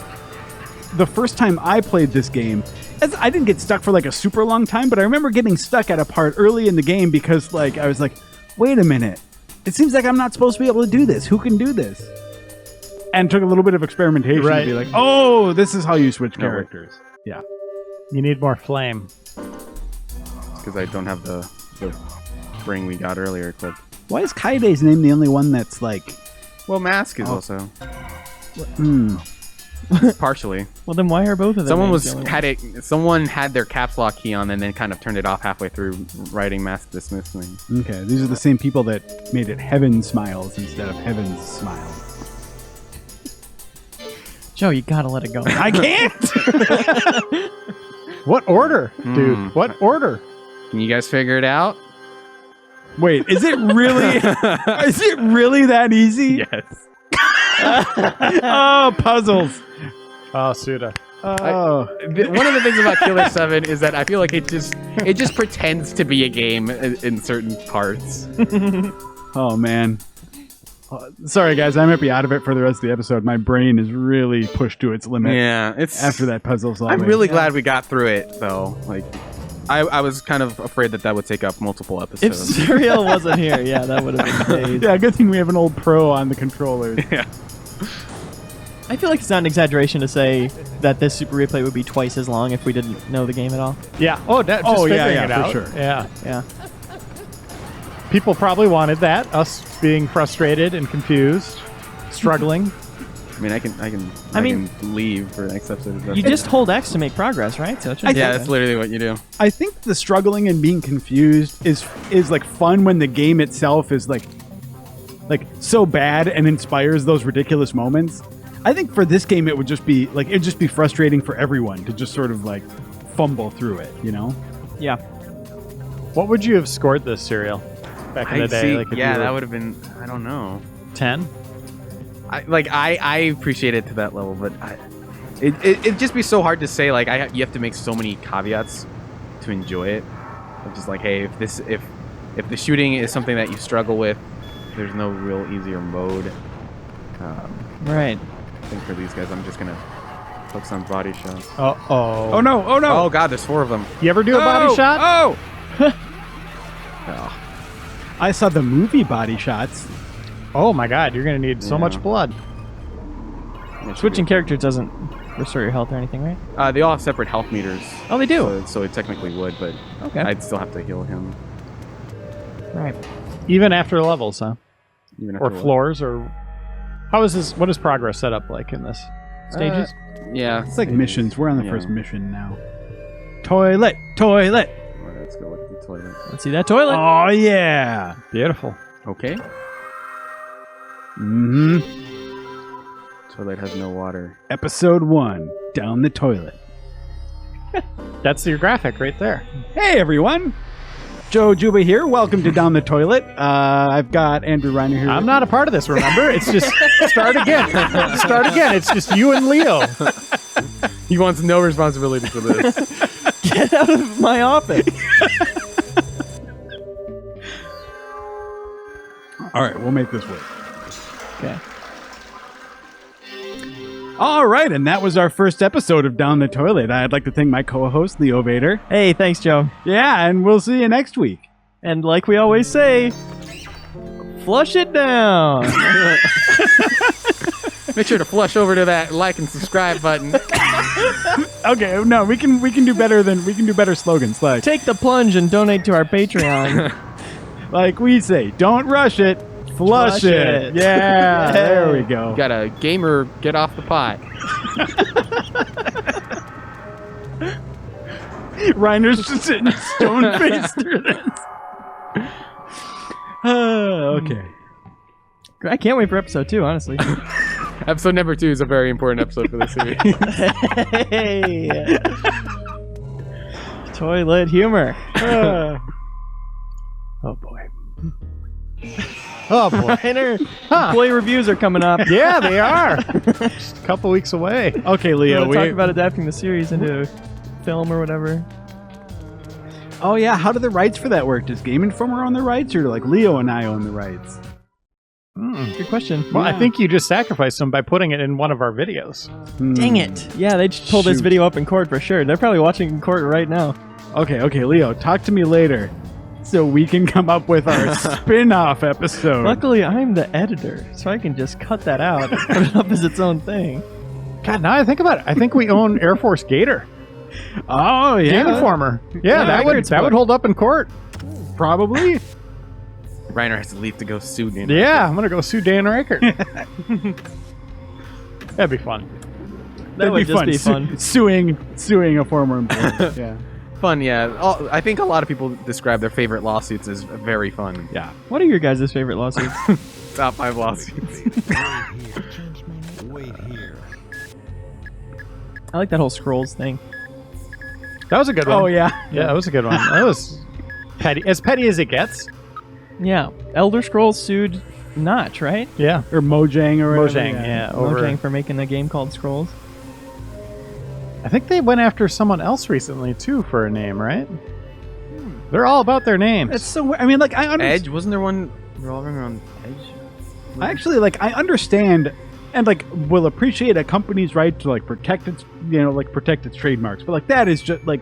the first time I played this game, I didn't get stuck for a super long time, but I remember getting stuck at a part early in the game because I was like, wait a minute, it seems like I'm not supposed to be able to do this. Who can do this? And took a little bit of experimentation Right. to be like, oh, this is how you switch characters. Yeah. You need more flame. Because I don't have the ring we got earlier equipped. Why is Kaide's name the only one that's Well, Mask is also partially. Well, then why are both of them? Someone had their caps lock key on and then kind of turned it off halfway through writing Mask Dismiss me. Okay, these are the same people that made it Heaven Smiles instead of Heaven's Smiles. Joe, you gotta let it go. I can't. What order, dude? What order? Can you guys figure it out? Wait, is it really? Is it really that easy? Yes. Oh, puzzles. Oh, Suda. Oh, One of the things about Killer7 is that I feel like it just pretends to be a game in certain parts. oh man. Sorry, guys. I might be out of it for the rest of the episode. My brain is really pushed to its limit. Yeah, it's After that puzzle solving. I'm really glad we got through it, though. Like, I was kind of afraid that would take up multiple If episodes. Suriel wasn't here, yeah, that would have been days. Yeah, good thing we have an old pro on the controllers. Yeah. I feel like it's not an exaggeration to say that this Super Replay would be twice as long if we didn't know the game at all. Yeah. Oh, just Oh, yeah, figuring yeah, it for out. sure. Yeah. Yeah. People probably wanted that. Us being frustrated and confused, struggling. I mean, I can leave for the next episode. You just hold X to make progress, right? So it shouldn't yeah, take that's that. literally what you do. I think the struggling and being confused is like fun when the game itself is like so bad and inspires those ridiculous moments. I think for this game it would just be like it'd just be frustrating for everyone to just sort of like fumble through it, you know? Yeah. What would you have scored this Suriel back in the day? Like if you were that would have been. I don't know. 10. I appreciate it to that level, but it'd just be so hard to say. Like you have to make so many caveats to enjoy it. It's just like, hey, if the shooting is something that you struggle with, there's no real easier mode. Right. I think for these guys, I'm just gonna focus on body shots. Oh no! Oh no! Oh god, there's 4 of them. You ever do a body shot? Oh! Oh. I saw the movie Body Shots. Oh my god, you're gonna need so much blood. Switching characters doesn't restore your health or anything, right? They all have separate health meters. Oh, they do? So it technically would, but Okay. I'd still have to heal him. Right. Even after levels, huh? Even Or after a floors, or how is this? What is progress set up like in this? Stages? Yeah. It's like missions. We're on the Yeah. first mission now. Toilet! Toilet! Well, let's go look at the toilet. Let's see that toilet. Oh, yeah! Beautiful. Okay. Mm-hmm. Toilet has no water. Episode 1. Down the toilet. That's your graphic right there. Hey, everyone! Joe Juba here. Welcome to Down the Toilet. I've got Andrew Reiner here. I'm not a part of this, remember? It's just start again. Start again. It's just you and Leo. He wants no responsibility for this. Get out of my office. All right, we'll make this work. Okay. All right, and that was our first episode of Down the Toilet. I'd like to thank my co-host, Leo Vader. Hey, thanks, Joe. Yeah, and we'll see you next week. And like we always say, flush it down. Make sure to flush over to that like and subscribe button. Okay, no, we can do better slogans like Take the plunge and donate to our Patreon. like we say, don't rush it, flush it. it. Yeah, there we go. Got a gamer get off the pot. Reiner's just sitting stone faced through this. Okay. I can't wait for episode 2, honestly. Episode number 2 is a very important episode for the series. Hey. Toilet humor. Oh boy. Oh boy. Reiner, employee reviews are coming up. Yeah, they are. Just a couple weeks away. Okay, You Leo. want to talk about adapting the series into film or whatever? Oh yeah, how do the rights for that work? Does Game Informer own the rights, or like Leo and I own the rights? Good question. Well, Yeah. I think you just sacrificed them by putting it in one of our videos. Dang it. Yeah, they just pulled this Shoot. video up in court for sure. They're probably watching in court right now. Okay, Leo, talk to me later so we can come up with our spin-off episode. Luckily, I'm the editor, so I can just cut that out and put it up as its own thing. God, now I think about it. I think we own Air Force Gator. Oh yeah, Game Informer. Yeah, Yeah, that records would book. hold up in court. probably. Reiner has to leave to go sue Dan. Yeah, I'm gonna go sue Dan Riker. That'd be fun. That would just be fun. Suing a former employee. Yeah. Fun, yeah. I think a lot of people describe their favorite lawsuits as very fun. Yeah. What are your guys' favorite lawsuits? Top 5 lawsuits. Wait here. I like that whole scrolls thing. That was a good one. Oh yeah. Yeah, that was a good one. That was petty as it gets. Yeah, Elder Scrolls sued Notch, right? Yeah. Or Mojang or whatever. Mojang, yeah. Over, Mojang for making a game called Scrolls. I think they went after someone else recently too for a name, right? They're all about their names. It's so. I mean, like I understand. Edge? Wasn't there one revolving around Edge? I actually I understand and like will appreciate a company's right to like protect its protect its trademarks, but like that is just like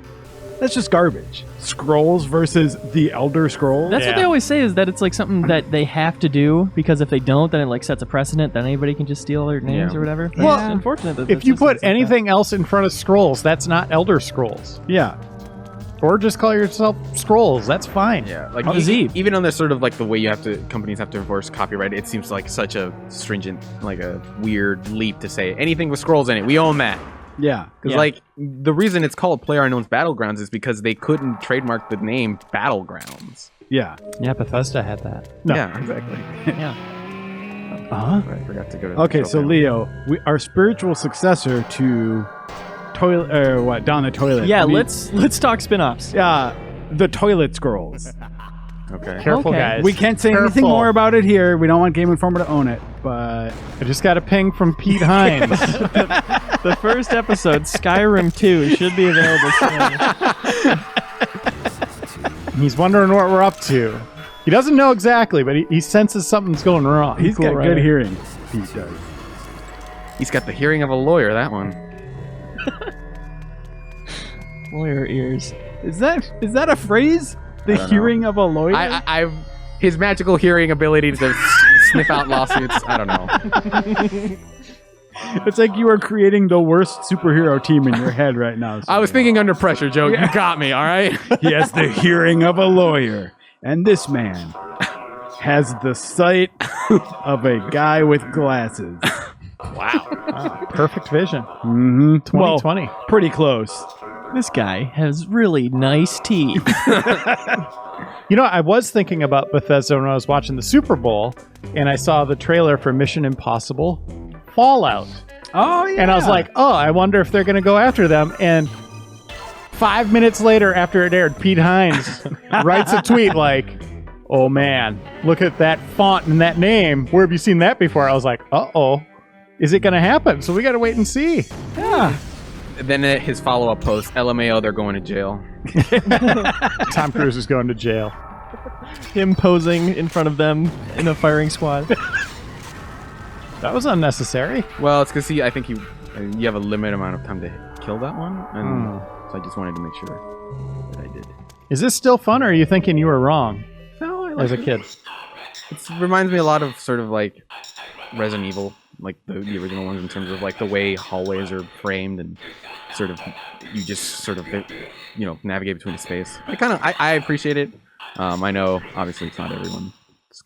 that's just garbage. Scrolls versus the Elder Scrolls. That's what they Yeah. always say, is that it's like something that they have to do, because if they don't, then it like sets a precedent that anybody can just steal their names Yeah. or whatever. But Well, it's unfortunate that if the you put system's like anything else in front of Scrolls, that's not Elder Scrolls. Yeah. Or just call yourself Scrolls. That's fine. Yeah, like even on the sort of like the way companies have to enforce copyright, it seems like such a stringent, like a weird leap to say anything with scrolls in it, we own that. Yeah. Because like the reason it's called PlayerUnknown's Battlegrounds is because they couldn't trademark the name Battlegrounds. Yeah. Yeah, Bethesda had that. No. Yeah, exactly. yeah. I forgot to go to. Okay, so Leo, our spiritual successor to toilet or what down the toilet. Yeah, I mean, let's talk spin-offs. Yeah, the toilet scrolls. Okay. Careful, Okay. guys. We can't say anything Careful. more about it here. We don't want Game Informer to own it, but I just got a ping from Pete Hines. The first episode, Skyrim 2, should be available soon. He's wondering what we're up to. He doesn't know exactly, but he senses something's going wrong. he's got good hearing. Pete does. He's got the hearing of a lawyer. That one. Lawyer ears. Is that a phrase? The don't know. hearing of a lawyer? I've his magical hearing ability to sniff out lawsuits. I don't know. It's like you are creating the worst superhero team in your head right now. I was thinking under pressure, Joe. You got me. All right. He has the hearing of a lawyer. And this man has the sight of a guy with glasses. Wow. Perfect vision. Mm-hmm. 2020. Well, pretty close. This guy has really nice teeth. You know, I was thinking about Bethesda when I was watching the Super Bowl, and I saw the trailer for Mission Impossible Fallout. Oh, yeah. And I was like, oh, I wonder if they're going to go after them. And 5 minutes later, after it aired, Pete Hines writes a tweet like, oh man, look at that font and that name. Where have you seen that before? I was like, uh-oh, is it going to happen? So we got to wait and see. Yeah. Then his follow-up post, LMAO, they're going to jail. Tom Cruise is going to jail. Him posing in front of them in a firing squad. That was unnecessary. Well, it's because I think you have a limited amount of time to kill that one, and so I just wanted to make sure that I did. Is this still fun, or are you thinking you were wrong No, I like as a it. kid? It reminds me a lot of sort of like Resident Evil, like the original ones, in terms of like the way hallways are framed and sort of you just sort of navigate between the space. I appreciate it. I know obviously it's not everyone's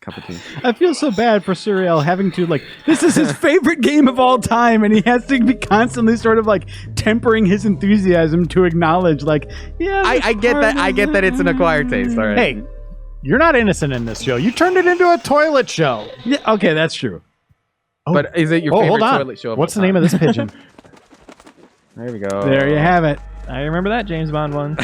cup of tea. I feel so bad for Suriel having to this is his favorite game of all time, and he has to be constantly sort of tempering his enthusiasm to acknowledge I get that. I get that it's an acquired taste. All right. Hey, you're not innocent in this show. You turned it into a toilet show. Yeah, okay, that's true. But is it your favorite hold on. toilet show? What's the name of this pigeon? There we go. There you have it. I remember that James Bond one.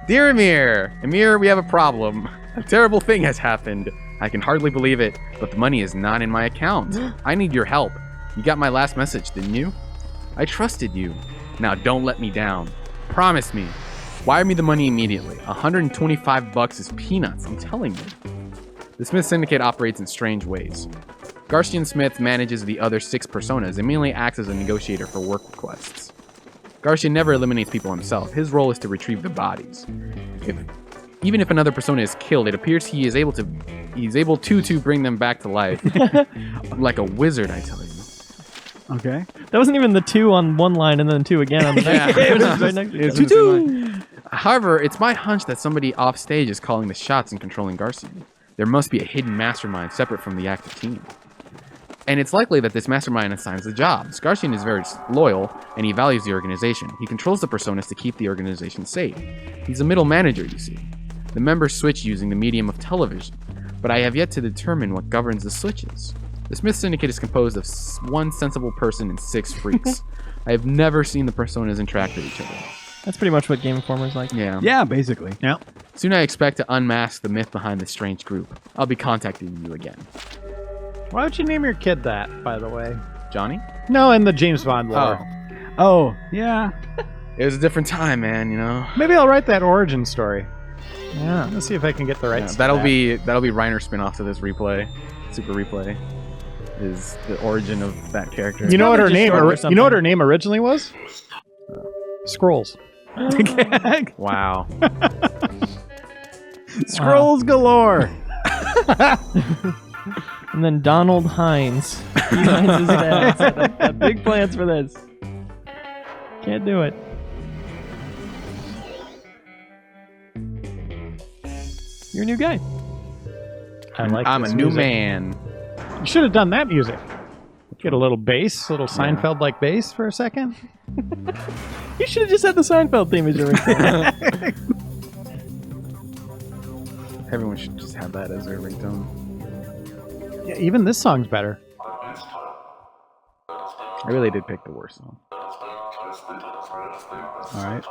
Dear Emir, we have a problem. A terrible thing has happened. I can hardly believe it, but the money is not in my account. I need your help. You got my last message, didn't you? I trusted you. Now don't let me down. Promise me. Wire me the money immediately. $125 is peanuts, I'm telling you. The Smith Syndicate operates in strange ways. Garcian Smith manages the other 6 personas and mainly acts as a negotiator for work requests. Garcian never eliminates people himself. His role is to retrieve the bodies. Even if another persona is killed, it appears he's able to bring them back to life. Like a wizard, I tell you. Okay. That wasn't even the 2 on one line and then 2 again on the next. Yeah. It was right next to each other. However, it's my hunch that somebody off stage is calling the shots and controlling Garcian. There must be a hidden mastermind separate from the active team. And it's likely that this mastermind assigns the job. Scarshian is very loyal, and he values the organization. He controls the personas to keep the organization safe. He's a middle manager, you see. The members switch using the medium of television, but I have yet to determine what governs the switches. The Smith Syndicate is composed of one sensible person and 6 freaks. I have never seen the personas interact with each other. That's pretty much what Game Informer's like. Yeah. Yeah, basically. Yeah. Soon I expect to unmask the myth behind this strange group. I'll be contacting you again. Why would you name your kid that, by the way? Johnny? No, in the James Bond lore. Oh, yeah. It was a different time, man, you know? Maybe I'll write that origin story. Yeah. Let's see if I can get the right. Yeah, that'll be Reiner spin-off to this replay. Super replay is the origin of that character. You know what her Probably just name? short or You know what something. her name originally was? Scrolls. Wow. Scrolls galore. And then Donald Hines. He finds his dad. Said, "I've got big plans for this. Can't do it." You're a new guy. I like. I'm a this new music. man. You should have done that music. Get a little bass, little Seinfeld-like bass for a second. You should have just had the Seinfeld theme as your ringtone. Everyone should just have that as their ringtone. Yeah, even this song's better. I really did pick the worst song. All right.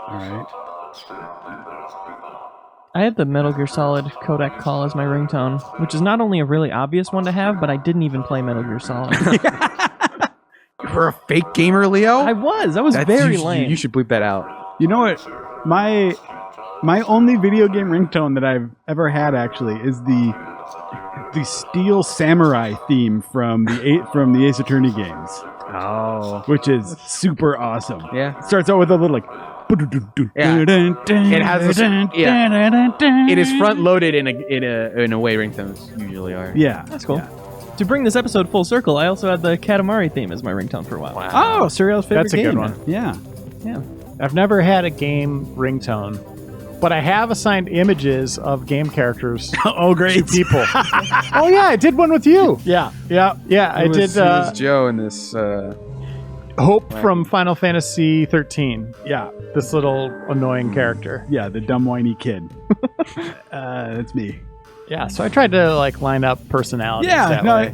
I had the Metal Gear Solid codec call as my ringtone, which is not only a really obvious one to have, but I didn't even play Metal Gear Solid. You're a fake gamer, Leo? I was very lame. You should bleep that out. You know what? My only video game ringtone that I've ever had actually is the Steel Samurai theme from the Ace Attorney games, Oh. which is super awesome. Yeah. It starts out with a little like. It has It is front loaded in a way ringtones usually are. Yeah, That's cool. To bring this episode full circle, I also had the Katamari theme as my ringtone for a while. Oh, Suriel's favorite That's a game. good one. Yeah. Yeah. I've never had a game ringtone, but I have assigned images of game characters Oh, great. to people. Oh yeah, I did one with you. Yeah. I did. It was Joe in this. Hope from Final Fantasy 13. Yeah. This little annoying character. Yeah, the dumb whiny kid. That's me. Yeah, so I tried to like line up personalities. Yeah, that no, way.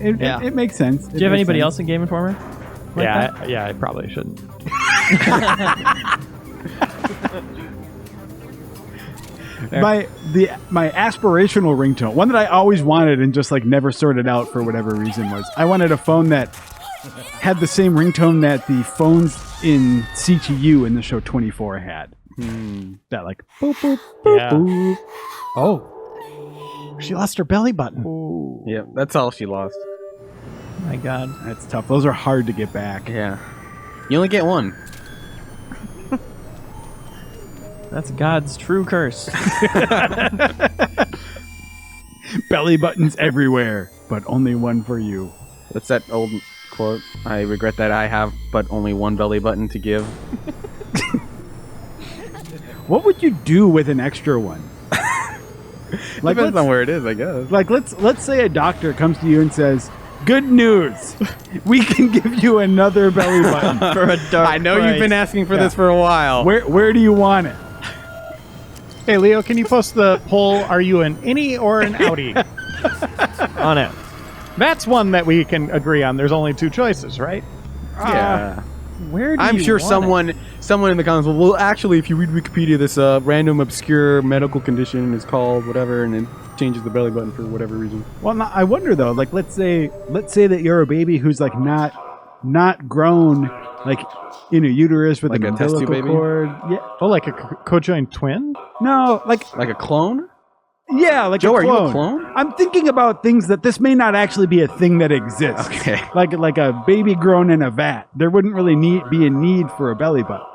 it makes sense. Do you have anybody else in Game Informer? Like that? I probably shouldn't. My aspirational ringtone, one that I always wanted and just like never sorted out for whatever reason, was I wanted a phone that had the same ringtone that the phones in CTU in the show 24 had. That like boop boop boop Yeah. boop. Oh, she lost her belly button. Yeah, that's all she lost. My God. That's tough. Those are hard to get back. Yeah. You only get one. That's God's true curse. Belly buttons everywhere, but only one for you. That's that old quote. I regret that I have but only one belly button to give. What would you do with an extra one? Like, Depends on where it is, I guess. Like let's say a doctor comes to you and says, "Good news, we can give you another belly button For a dark I know you've been asking for Yeah. this for a while. Where do you want it?" Hey Leo, can you post the poll? Are you an innie or an outie? on it. That's one that we can agree on. There's only 2 choices, right? Yeah. Where do I'm you sure want it? someone in the comments will, well, actually, if you read Wikipedia, this random obscure medical condition is called whatever, and it changes the belly button for whatever reason. Well, no, I wonder though. Like, let's say that you're a baby who's like not grown, like in a uterus with Like an a test tube umbilical baby? cord. Yeah. Oh, like a co-joined twin? No, like Like a clone? yeah, like Joe, a are you a clone. clone? I'm thinking about things that this may not actually be a thing that exists. Okay. Like a baby grown in a vat. There wouldn't really be a need for a belly button.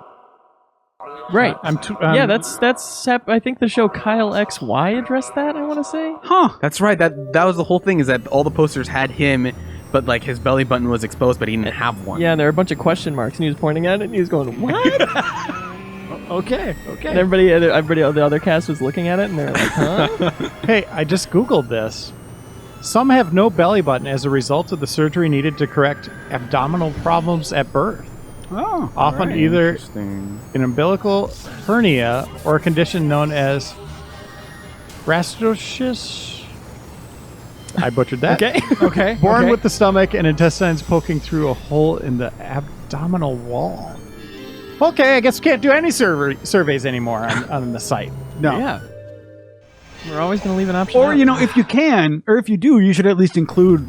Right. Yeah, that's I think the show Kyle XY addressed that, I want to say. Huh. That's right. That was the whole thing, is that all the posters had him, but like his belly button was exposed, but he didn't have one. Yeah, and there were a bunch of question marks, and he was pointing at it, and he was going, "What?" Okay. And everybody, the other cast was looking at it, and they're like, "Huh?" Hey, I just Googled this. Some have no belly button as a result of the surgery needed to correct abdominal problems at birth. Oh, Often alright. either Interesting. an umbilical hernia or a condition known as rastocious. I butchered that. Okay. Okay. Born okay. with the stomach and intestines poking through a hole in the abdominal wall. Okay, I guess we can't do any surveys anymore on the site. no. Yeah. We're always going to leave an option Or, out. you know, if you can, or if you do, you should at least include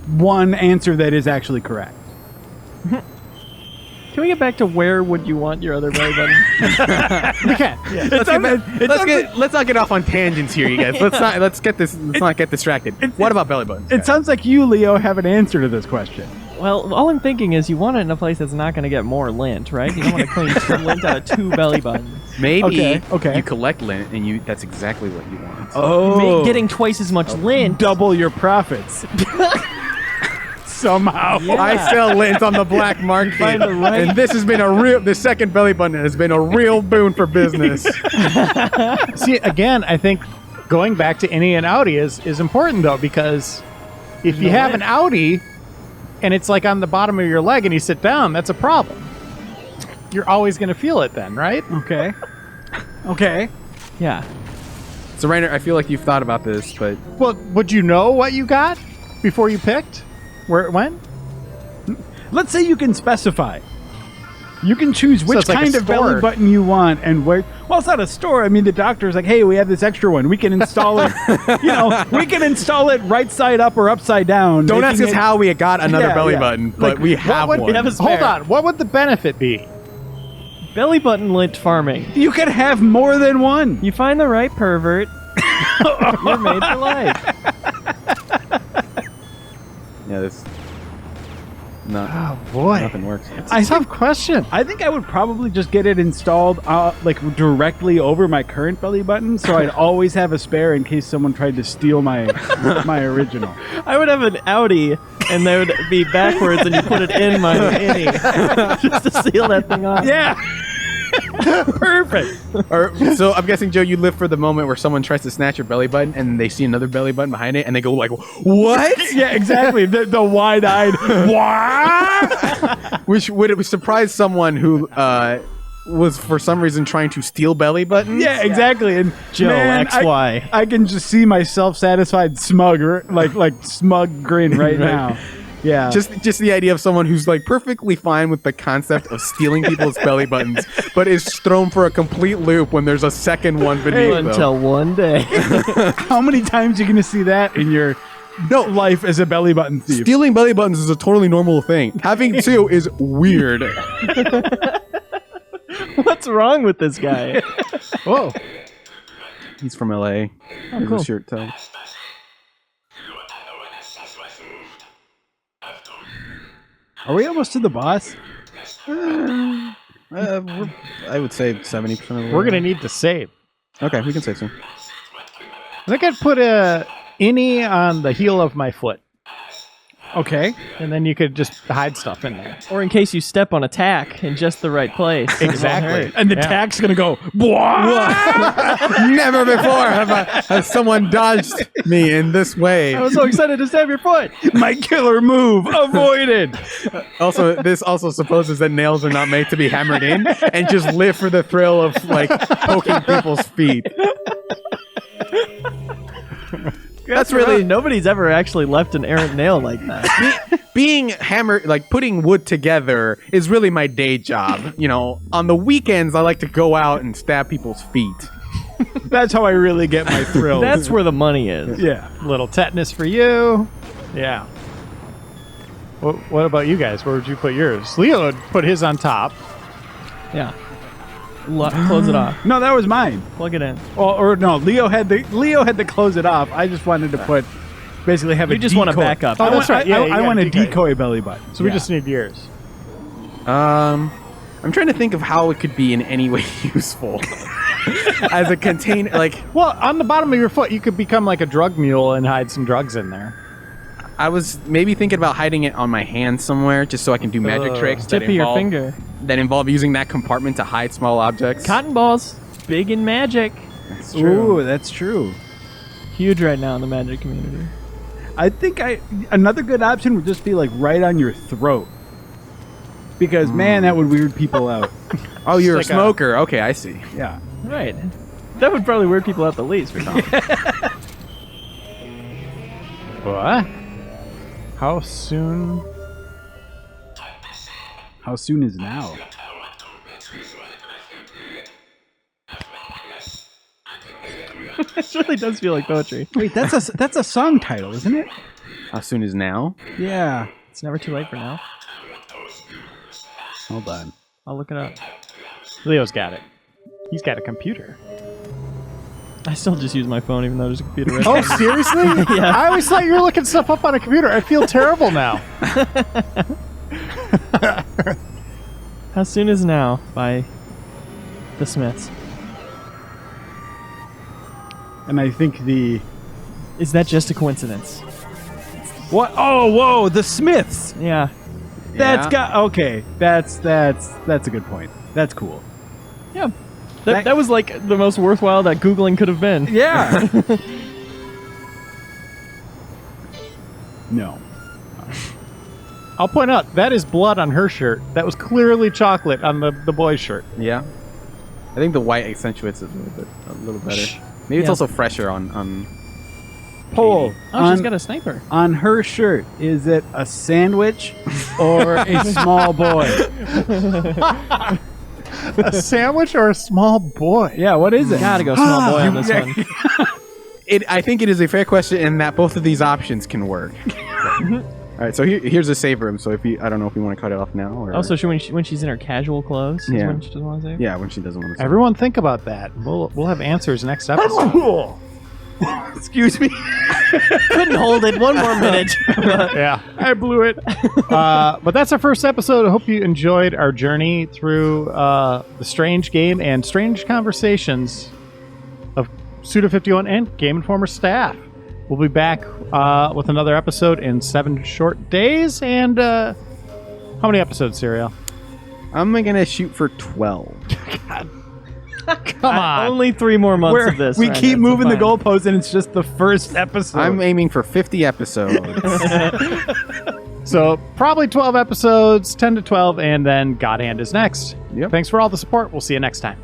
one answer that is actually correct. Can we get back to where would you want your other belly button? We can. Yeah. Let's not get off on tangents here, you guys. Let's not get distracted. What about belly buttons? It sounds like you, Leo, have an answer to this question. Well, all I'm thinking is you want it in a place that's not going to get more lint, right? You don't want to clean some lint out of 2 belly buttons. Maybe Okay. you collect lint and that's exactly what you want. Oh. Getting twice as much lint. Double your profits. Somehow. I sell lint on the black market, find the right- and this has been the second belly button has been a real boon for business. See, again, I think going back to innie and outie is important, though, because if you have an outie and it's like on the bottom of your leg and you sit down, that's a problem. You're always going to feel it then, right? Okay. Okay. Yeah. So, Reiner, I feel like you've thought about this, but Well, would you know what you got before you picked where it went? Let's say you can specify. You can choose which it's like a kind of belly store. button you want and where. Well, it's not a store. I mean, the doctor's like, hey, we have this extra one. We can install it. We can install it right side up or upside down. don't ask making us it- how we got another Yeah, belly yeah. button, but Like, we have What would- one. have a spare. Hold on. What would the benefit be? Belly button lint farming. You can have more than one. You find the right pervert, you're made for life. Yeah, this. No, Oh, boy. nothing works. I tough question. I think I would probably just get it installed like directly over my current belly button, so I'd always have a spare in case someone tried to steal my original. I would have an Audi, and they would be backwards, and you put it in my innie just to seal that thing off. Yeah. Perfect. So I'm guessing, Joe, you live for the moment where someone tries to snatch your belly button and they see another belly button behind it and they go like, "What?" Yeah, exactly. The wide-eyed what? Which would surprise someone who was for some reason trying to steal belly buttons. Yeah, exactly. And Joe, man, XY. I can just see my self-satisfied smug, like smug grin right now. Yeah. Just the idea of someone who's like perfectly fine with the concept of stealing people's belly buttons, but is thrown for a complete loop when there's a second one beneath them. Until one day. how many times are you going to see that in your life as a belly button thief? Stealing belly buttons is a totally normal thing. Having two is weird. What's wrong with this guy? Whoa. He's from LA. His cool. shirt toe. Are we almost to the boss? I would say 70% of the way. We're going to need to save. Okay, we can say so. I think I'd put a innie on the heel of my foot, Okay. and then you could just hide stuff in there. Or in case you step on a tack in just the right place. It won't Exactly. hurt. And the Yeah. tack's going to go, "Bwah!" Never before has someone dodged me in this way. I was so excited to stab your foot. My killer move avoided. Also, this also supposes that nails are not made to be hammered in and just live for the thrill of like poking people's feet. That's really nobody's ever actually left an errant nail like that. being hammered, like putting wood together is really my day job. You know, on the weekends I like to go out and stab people's feet. That's how I really get my thrill. That's where the money is. yeah. Little tetanus for you. Yeah. What about you guys? Where would you put yours? Leo would put his on top. Yeah. Close it off. No, that was mine. Plug it in. Or no, Leo had to close it off. I just wanted to put basically have You a just want a decoy. backup. Oh, that's right. Yeah, I you got want a decoy. decoy belly button. So we Yeah. just need yours. I'm trying to think of how it could be in any way useful as a container. Like Well, on the bottom of your foot, you could become like a drug mule and hide some drugs in there. I was maybe thinking about hiding it on my hand somewhere, just so I can do magic tricks Tip of your finger. that involve using that compartment to hide small objects. Cotton balls. Big in magic. That's true. Ooh, that's true. Huge right now in the magic community. I think another good option would just be like right on your throat. Because man, that would weird people out. Oh, you're a like a- smoker. Okay, I see. Yeah. Right. That would probably weird people out the least. What? How soon? How soon is now? It really does feel like poetry. Wait, that's a song title, isn't it? How soon is now? Yeah. It's never too late for now. Hold on. I'll look it up. Leo's got it. He's got a computer. I still just use my phone, even though there's a computer right Oh, there. seriously? Yeah. I always thought you were looking stuff up on a computer. I feel terrible now. How Soon Is Now by the Smiths. And I think Is that just a coincidence? what? Oh, whoa! The Smiths. Yeah. That's Yeah. got okay. That's a good point. That's cool. Yeah. That was like the most worthwhile that Googling could have been. Yeah. No. I'll point out, that is blood on her shirt. That was clearly chocolate on the boy's shirt. Yeah. I think the white accentuates it a little better. Maybe it's Yeah. also fresher on Poll. Oh, she's on, got a sniper. on her shirt, is it a sandwich or a small boy? A sandwich or a small boy? Yeah, what is it? Gotta go small boy on this one. I think it is a fair question in that both of these options can work. All right, so here's a save room. So I don't know if you want to cut it off now or. Also, when she's in her casual clothes, is Yeah. when she doesn't want to save. Yeah, when she doesn't want to. Everyone think about that. We'll have answers next episode. Excuse me. Couldn't hold it one more minute. Yeah, I blew it. But that's our first episode. I hope you enjoyed our journey through the strange game and strange conversations of Suda51 and Game Informer staff. We'll be back with another episode in 7 short days. And how many episodes, Suriel? I'm gonna shoot for 12. Come on. Only 3 more months of this. We Ryan, keep that's moving the fine. goalpost, and it's just the first episode. I'm aiming for 50 episodes. So probably 12 episodes, 10 to 12, and then God Hand is next. Yep. Thanks for all the support. We'll see you next time.